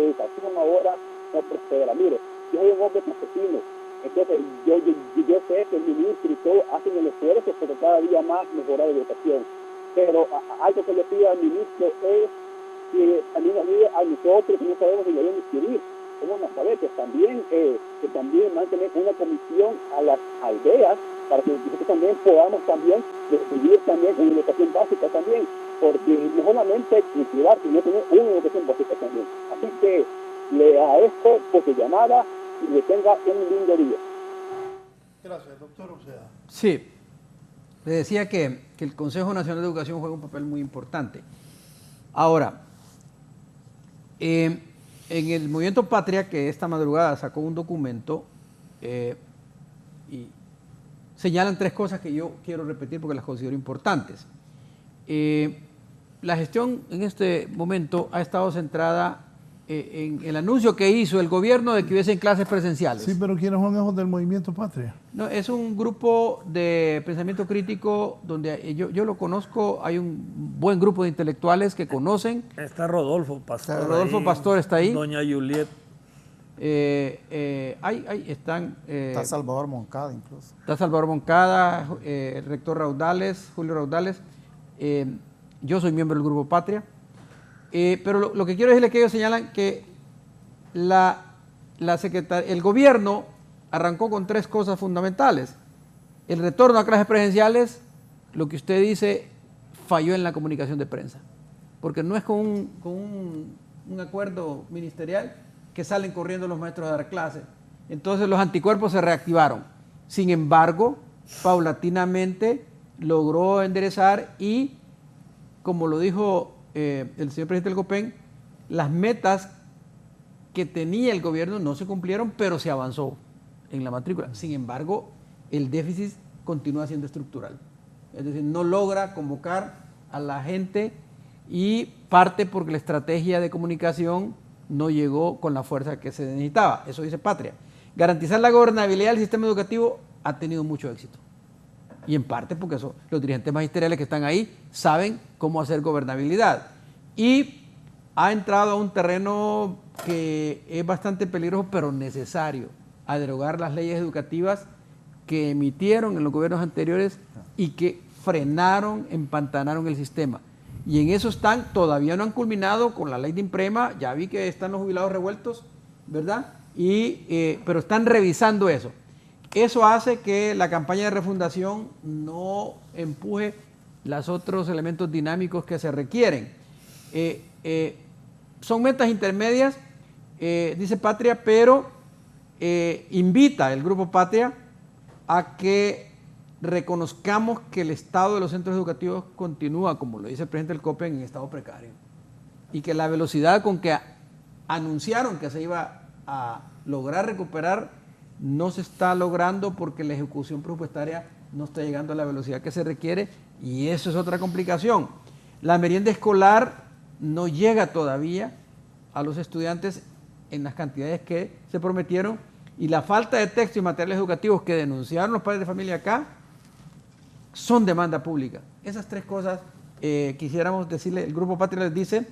K: educación ahora no prospera. Mire, yo soy un hombre campesino, entonces yo sé que el ministro y todo hacen el esfuerzo por cada día más mejorar la educación. Pero algo que le pido al ministro es que también ayude a nosotros que no sabemos si debemos escribir, como analfabetos, también que también mantener una comisión a las aldeas para que nosotros también podamos también recibir también una educación básica también, porque no solamente cultivar, sino tener una educación básica también. Así que le agradezco por su llamada y le tenga un lindo día.
C: Gracias, doctor Uceda.
D: Sí, le decía que el Consejo Nacional de Educación juega un papel muy importante. Ahora, en el Movimiento Patria, que esta madrugada sacó un documento, y señalan 3 cosas que yo quiero repetir porque las considero importantes. La gestión en este momento ha estado centrada en el anuncio que hizo el gobierno de que hubiesen clases presenciales.
C: Sí, pero ¿quiénes son esos del Movimiento Patria?
D: No, es un grupo de pensamiento crítico donde yo lo conozco, hay un buen grupo de intelectuales que conocen.
F: Está Rodolfo Pastor.
D: Rodolfo Pastor está ahí.
F: Doña Juliet.
D: Ahí están.
E: Está Salvador Moncada incluso.
D: Está Salvador Moncada, el rector Raudales, Julio Raudales. Yo soy miembro del Grupo Patria. Pero lo que quiero decirles es que ellos señalan que el gobierno arrancó con 3 cosas fundamentales. El retorno a clases presenciales, lo que usted dice, falló en la comunicación de prensa, porque no es con un acuerdo ministerial que salen corriendo los maestros a dar clases. Entonces los anticuerpos se reactivaron. Sin embargo, paulatinamente logró enderezar y, como lo dijo el señor presidente del COPEN, las metas que tenía el gobierno no se cumplieron, pero se avanzó en la matrícula. Sin embargo, el déficit continúa siendo estructural. Es decir, no logra convocar a la gente y parte porque la estrategia de comunicación no llegó con la fuerza que se necesitaba. Eso dice Patria. Garantizar la gobernabilidad del sistema educativo ha tenido mucho éxito. Y en parte porque los dirigentes magisteriales que están ahí saben cómo hacer gobernabilidad. Y ha entrado a un terreno que es bastante peligroso, pero necesario, a derogar las leyes educativas que emitieron en los gobiernos anteriores y que frenaron, empantanaron el sistema. Y en eso están, todavía no han culminado con la ley de imprema, ya vi que están los jubilados revueltos, ¿verdad? Pero están revisando eso. Eso hace que la campaña de refundación no empuje los otros elementos dinámicos que se requieren. Son metas intermedias, dice Patria, pero invita el Grupo Patria a que reconozcamos que el estado de los centros educativos continúa, como lo dice el presidente del COPEN, en estado precario. Y que la velocidad con que anunciaron que se iba a lograr recuperar no se está logrando porque la ejecución presupuestaria no está llegando a la velocidad que se requiere, y eso es otra complicación. La merienda escolar no llega todavía a los estudiantes en las cantidades que se prometieron, y la falta de texto y materiales educativos que denunciaron los padres de familia acá son demanda pública. Esas tres cosas quisiéramos decirle, el Grupo Patria les dice,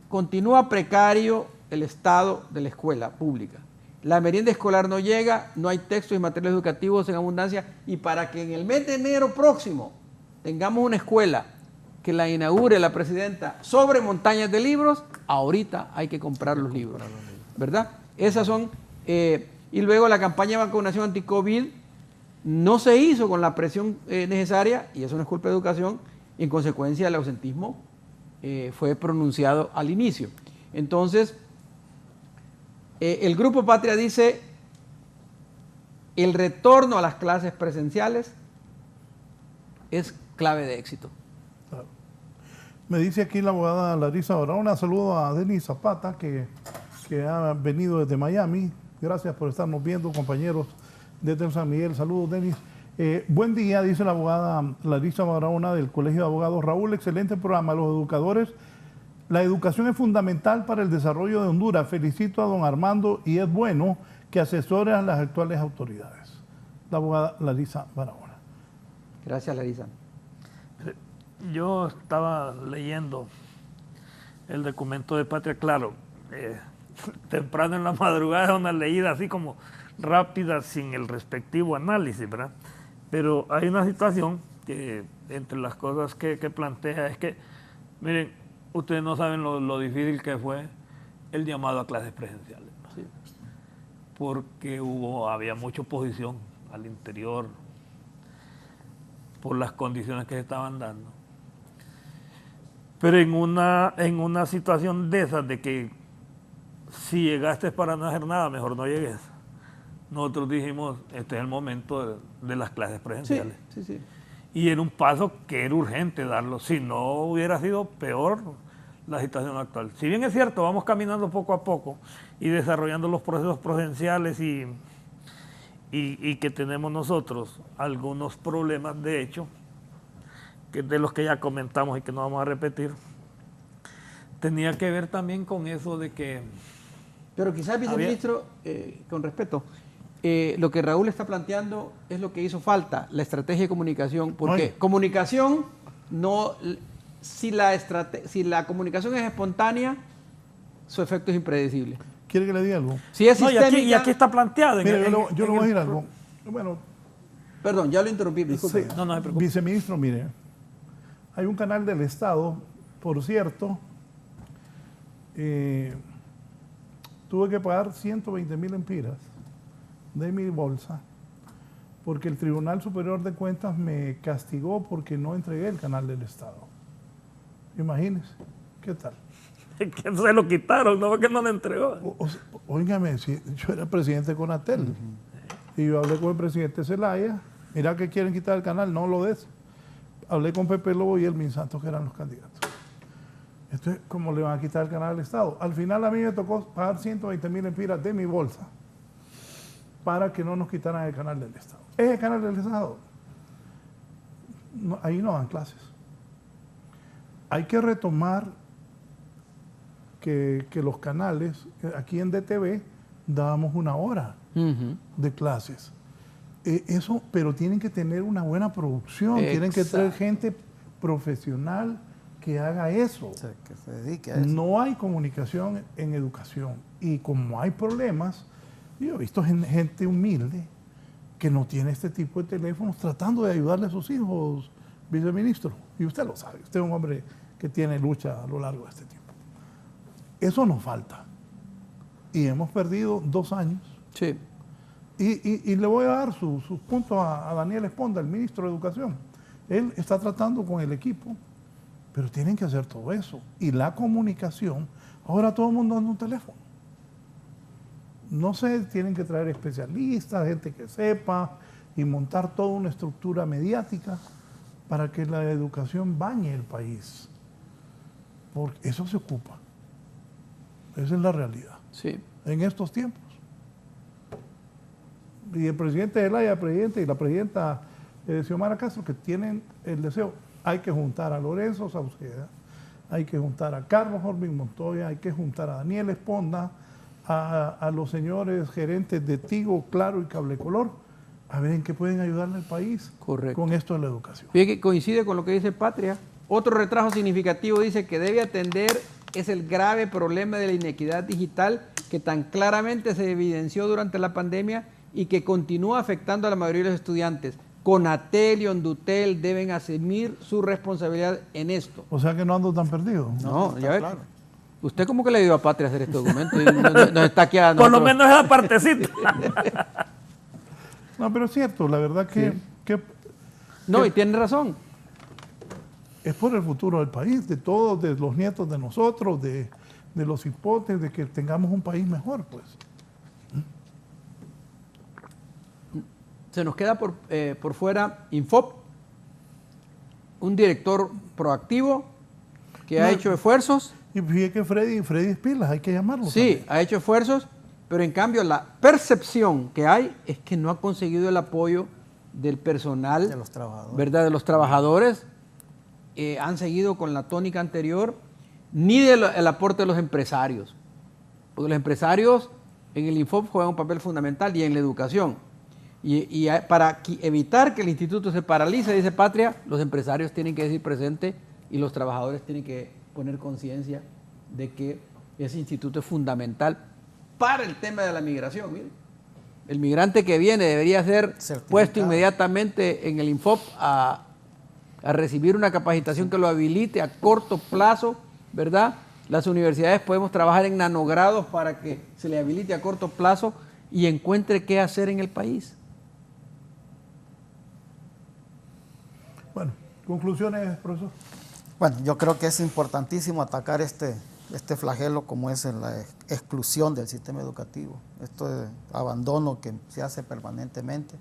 D: continúa precario el estado de la escuela pública. La merienda escolar no llega, no hay textos y materiales educativos en abundancia, y para que en el mes de enero próximo tengamos una escuela que la inaugure la presidenta sobre montañas de libros, ahorita hay que comprar los libros, ¿verdad? Esas son, y luego la campaña de vacunación anti-COVID no se hizo con la presión necesaria, y eso no es culpa de educación, y en consecuencia el ausentismo fue pronunciado al inicio. Entonces, el Grupo Patria dice, el retorno a las clases presenciales es clave de éxito.
C: Claro. Me dice aquí la abogada Larisa Barahona, saludo a Denis Zapata, que ha venido desde Miami. Gracias por estarnos viendo, compañeros desde San Miguel. Saludos, Denis. Buen día, dice la abogada Larisa Barahona del Colegio de Abogados. Raúl, excelente programa. Los educadores, la educación es fundamental para el desarrollo de Honduras. Felicito a don Armando y es bueno que asesore a las actuales autoridades. La abogada Larisa Barahona.
D: Gracias, Larisa.
F: Yo estaba leyendo el documento de Patria, claro, temprano en la madrugada, una leída así como rápida sin el respectivo análisis, ¿verdad? Pero hay una situación que entre las cosas que plantea es que, miren, ustedes no saben lo difícil que fue el llamado a clases presenciales, ¿no? Sí. Porque había mucha oposición al interior por las condiciones que se estaban dando. Pero en una situación de esas, de que si llegaste para no hacer nada, mejor no llegues, nosotros dijimos, este es el momento de las clases presenciales.
D: Sí, sí, sí.
F: Y era un paso que era urgente darlo, si no hubiera sido peor la situación actual. Si bien es cierto, vamos caminando poco a poco y desarrollando los procesos presenciales y que tenemos nosotros algunos problemas de hecho, que de los que ya comentamos y que no vamos a repetir, tenía que ver también con eso de que...
D: Pero quizás, viceministro, con respeto, lo que Raúl está planteando es lo que hizo falta, la estrategia de comunicación, porque comunicación no... Si la comunicación es espontánea, su efecto es impredecible.
C: ¿Quiere que le diga algo?
D: Si es sistémica,
F: y aquí está planteado.
C: Mire, yo le voy a decir algo. Bueno,
D: perdón, ya lo interrumpí, disculpe.
C: Sí, no se preocupe. Viceministro, mire, hay un canal del Estado, por cierto, tuve que pagar 120.000 empiras de mi bolsa porque el Tribunal Superior de Cuentas me castigó porque no entregué el canal del Estado. Imagínense, ¿qué tal?
F: Que se lo quitaron, no que no le entregó.
C: Óigame, si yo era presidente de Conatel y yo hablé con el presidente Zelaya, mira que quieren quitar el canal, no lo des. Hablé con Pepe Lobo y Elmin Santos, que eran los candidatos. Entonces, ¿cómo le van a quitar el canal del Estado? Al final a mí me tocó pagar 120,000 empiras de mi bolsa para que no nos quitaran el canal del Estado. Ese canal del Estado, no, ahí no dan clases. Hay que retomar que los canales, aquí en DTV, dábamos 1 hora de clases. Eso, pero tienen que tener una buena producción, tienen que traer gente profesional que haga eso.
E: Que se dedique a eso.
C: No hay comunicación en educación. Y como hay problemas, yo he visto gente humilde que no tiene este tipo de teléfonos tratando de ayudarle a sus hijos, viceministro. Y usted lo sabe, usted es un hombre que tiene lucha a lo largo de este tiempo. Eso nos falta. Y hemos perdido 2 años.
D: Sí.
C: Y le voy a dar sus puntos a Daniel Esponda, el ministro de Educación. Él está tratando con el equipo, pero tienen que hacer todo eso. Y la comunicación, ahora todo el mundo anda un teléfono. No sé, tienen que traer especialistas, gente que sepa, y montar toda una estructura mediática para que la educación bañe el país. Porque eso se ocupa. Esa es la realidad.
D: Sí.
C: En estos tiempos. Y el presidente Zelaya, y la presidenta Xiomara Castro, que tienen el deseo, hay que juntar a Lorenzo Sauceda, hay que juntar a Carlos Orbín Montoya, hay que juntar a Daniel Esponda, a los señores gerentes de Tigo, Claro y Cablecolor, a ver en qué pueden ayudarle al país.
D: Correcto.
C: Con esto de la educación.
D: Fíjate que coincide con lo que dice Patria. Otro retraso significativo dice que debe atender es el grave problema de la inequidad digital que tan claramente se evidenció durante la pandemia y que continúa afectando a la mayoría de los estudiantes. Conatel y Ondutel deben asumir su responsabilidad en esto.
C: O sea que no ando tan perdido.
D: No, ya ve. Claro. ¿Usted cómo que le dio a Patria hacer este documento? Nos está aquí a
F: por lo menos esa partecita.
C: No, pero es cierto, la verdad que...
D: Sí. No, y tiene razón.
C: Es por el futuro del país, de todos, de los nietos de nosotros, de los hipotes, de que tengamos un país mejor, pues.
D: Se nos queda por fuera Infop, un director proactivo que ha hecho esfuerzos.
C: Y fíjate que Freddy Pilas, hay que llamarlo.
D: Sí,
C: también.
D: ha hecho esfuerzos, pero en cambio la percepción que hay es que no ha conseguido el apoyo del personal,
E: de los trabajadores,
D: ¿verdad? De los trabajadores. Han seguido con la tónica anterior, ni del aporte de los empresarios. Porque los empresarios en el Infop juegan un papel fundamental y en la educación. Y para evitar que el instituto se paralice, dice Patria, los empresarios tienen que decir presente y los trabajadores tienen que poner conciencia de que ese instituto es fundamental para el tema de la migración. Miren, el migrante que viene debería ser puesto inmediatamente en el Infop a recibir una capacitación que lo habilite a corto plazo, ¿verdad? Las universidades podemos trabajar en nanogrados para que se le habilite a corto plazo y encuentre qué hacer en el país.
C: Bueno, conclusiones, profesor.
E: Bueno, yo creo que es importantísimo atacar este flagelo como es la exclusión del sistema educativo, este abandono que se hace permanentemente.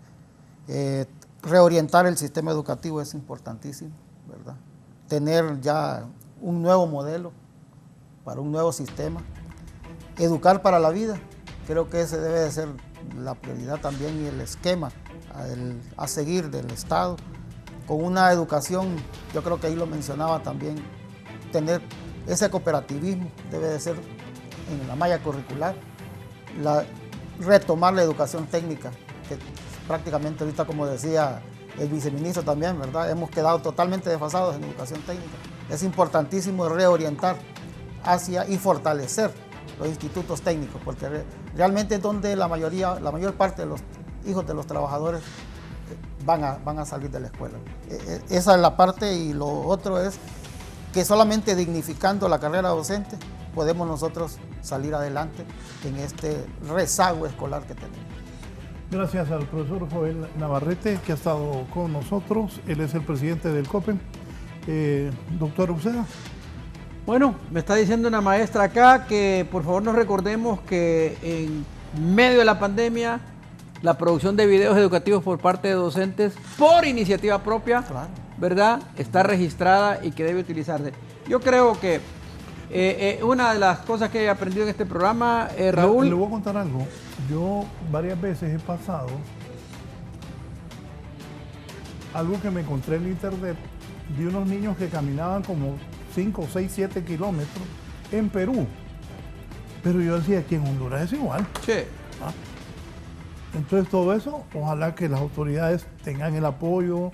E: Reorientar el sistema educativo es importantísimo, ¿verdad? Tener ya un nuevo modelo para un nuevo sistema. Educar para la vida, creo que ese debe de ser la prioridad también y el esquema a seguir del Estado. Con una educación, yo creo que ahí lo mencionaba también, tener ese cooperativismo debe de ser en la malla curricular, retomar la educación técnica, que prácticamente ahorita, como decía el viceministro también, ¿verdad? Hemos quedado totalmente desfasados en educación técnica. Es importantísimo reorientar hacia y fortalecer los institutos técnicos, porque realmente es donde la mayor parte de los hijos de los trabajadores van a salir de la escuela. Esa es la parte, y lo otro es que solamente dignificando la carrera docente podemos nosotros salir adelante en este rezago escolar que tenemos.
C: Gracias al profesor Joel Navarrete, que ha estado con nosotros. Él es el presidente del COPEN. Doctor Uceda.
D: Bueno, me está diciendo una maestra acá que por favor nos recordemos que en medio de la pandemia la producción de videos educativos por parte de docentes por iniciativa propia, claro, ¿verdad?, está registrada y que debe utilizarse. Yo creo que una de las cosas que he aprendido en este programa, Raúl...
C: Le voy a contar algo. Yo varias veces he pasado algo que me encontré en internet. Vi unos niños que caminaban como 5, 6, 7 kilómetros en Perú. Pero yo decía que en Honduras es igual.
D: Sí.
C: ¿Ah? Entonces todo eso, ojalá que las autoridades tengan el apoyo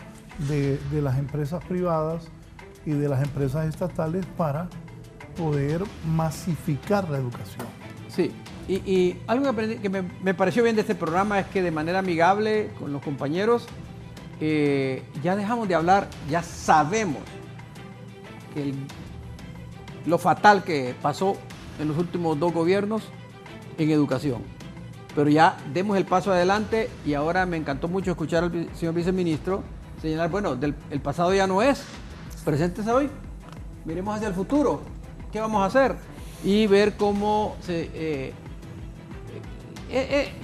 C: de las empresas privadas y de las empresas estatales para poder masificar la educación.
D: Sí, y algo que aprendí, que me pareció bien de este programa es que de manera amigable con los compañeros ya dejamos de hablar, ya sabemos que lo fatal que pasó en los últimos 2 gobiernos en educación. Pero ya demos el paso adelante y ahora me encantó mucho escuchar al señor viceministro señalar, bueno, el pasado ya no es, preséntese hoy, miremos hacia el futuro, qué vamos a hacer y ver cómo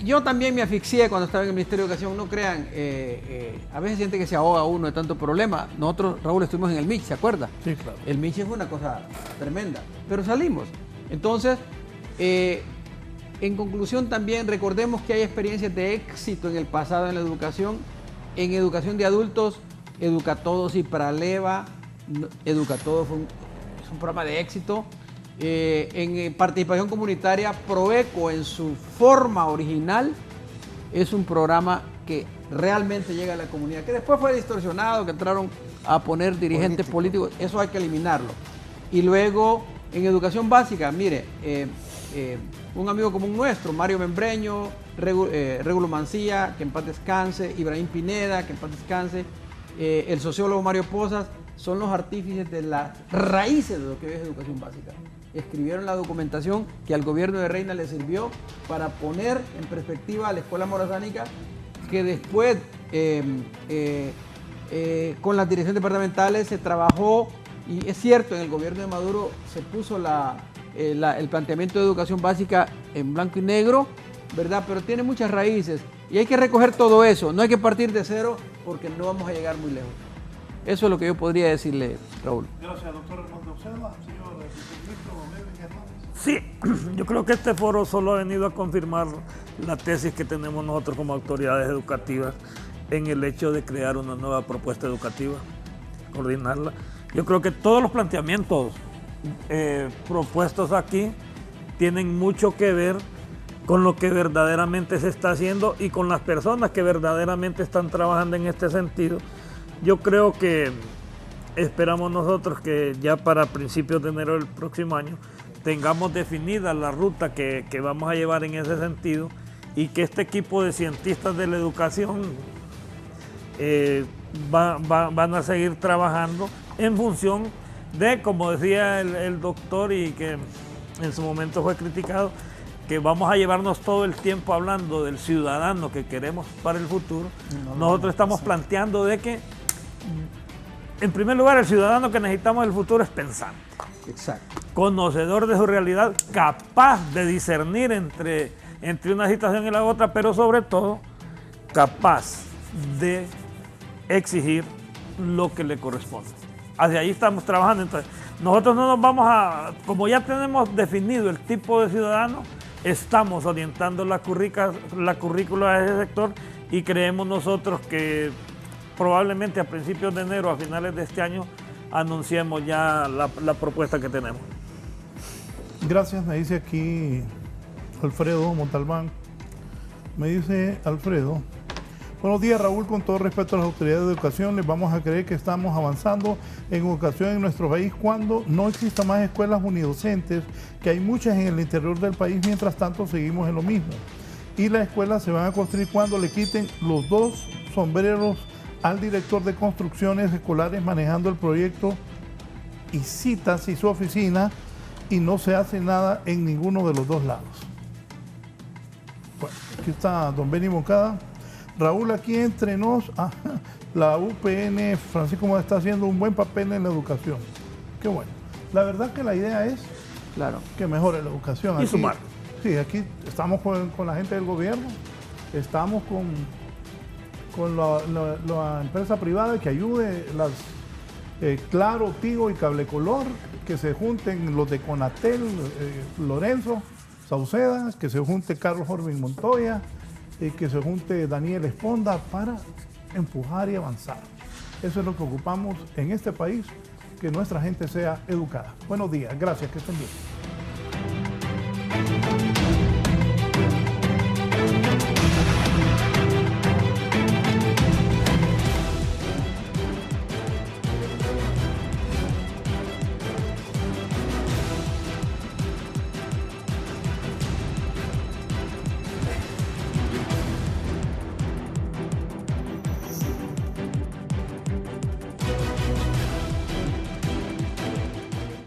D: yo también me asfixié cuando estaba en el Ministerio de Educación, no crean, a veces siente que se ahoga uno de tanto problema. Nosotros, Raúl, estuvimos en el MICH, ¿se acuerda?
C: Sí, claro.
D: El MICH fue una cosa tremenda, pero salimos. Entonces, en conclusión también recordemos que hay experiencias de éxito en el pasado en la educación. En educación de adultos, Educatodos y Praleva, Educatodos es un programa de éxito. En participación comunitaria, Proeco en su forma original es un programa que realmente llega a la comunidad, que después fue distorsionado, que entraron a poner dirigentes políticos, eso hay que eliminarlo. Y luego en educación básica, mire, un amigo común nuestro, Mario Membreño, Regulo Mancía, que en paz descanse, Ibrahim Pineda, que en paz descanse, el sociólogo Mario Pozas, son los artífices de las raíces de lo que hoy es educación básica. Escribieron la documentación que al gobierno de Reina le sirvió para poner en perspectiva a la escuela morazánica, que después con las direcciones departamentales se trabajó, y es cierto, en el gobierno de Maduro se puso el planteamiento de educación básica en blanco y negro, ¿verdad? Pero tiene muchas raíces y hay que recoger todo eso, no hay que partir de cero porque no vamos a llegar muy lejos. Eso es lo que yo podría decirle, Raúl.
C: Gracias, doctor Raimundo Uceda. Señor viceministro,
F: Sí, yo creo que este foro solo ha venido a confirmar la tesis que tenemos nosotros como autoridades educativas en el hecho de crear una nueva propuesta educativa, coordinarla. Yo creo que todos los planteamientos propuestos aquí tienen mucho que ver con lo que verdaderamente se está haciendo y con las personas que verdaderamente están trabajando en este sentido. Yo creo que esperamos nosotros que ya para principios de enero del próximo año tengamos definida la ruta que vamos a llevar en ese sentido y que este equipo de cientistas de la educación van a seguir trabajando en función de, como decía el doctor y que en su momento fue criticado, que vamos a llevarnos todo el tiempo hablando del ciudadano que queremos para el futuro. Nosotros estamos planteando de que, en primer lugar, el ciudadano que necesitamos en el futuro es pensante.
D: Exacto.
F: Conocedor de su realidad, capaz de discernir entre una situación y la otra, pero sobre todo capaz de exigir lo que le corresponde. Hacia ahí estamos trabajando. Entonces, nosotros no nos vamos a, como ya tenemos definido el tipo de ciudadano, estamos orientando la currícula a ese sector y creemos nosotros que probablemente a principios de enero, a finales de este año, anunciemos ya la propuesta que tenemos.
C: Gracias, me dice aquí Alfredo Montalbán. Me dice Alfredo: buenos días, Raúl, con todo respeto a las autoridades de educación, les vamos a creer que estamos avanzando en educación en nuestro país cuando no exista más escuelas unidocentes, que hay muchas en el interior del país, mientras tanto seguimos en lo mismo. Y las escuelas se van a construir cuando le quiten los 2 sombreros al director de construcciones escolares manejando el proyecto y citas y su oficina, y no se hace nada en ninguno de los 2 lados. Bueno, Aquí está don Benny Moncada. Raúl, aquí entre nos, la UPN, Francisco Moda está haciendo un buen papel en la educación. Qué bueno. La verdad que la idea es que mejore la educación.
F: Y
C: aquí,
F: sumar.
C: Sí, aquí estamos con la gente del gobierno, estamos con la empresa privada que ayude, las Claro, Tigo y Cable Color, que se junten los de Conatel, Lorenzo Sauceda, que se junte Carlos Orvin Montoya, que se junte Daniel Esponda para empujar y avanzar. Eso es lo que ocupamos en este país, que nuestra gente sea educada. Buenos días, gracias, que estén bien.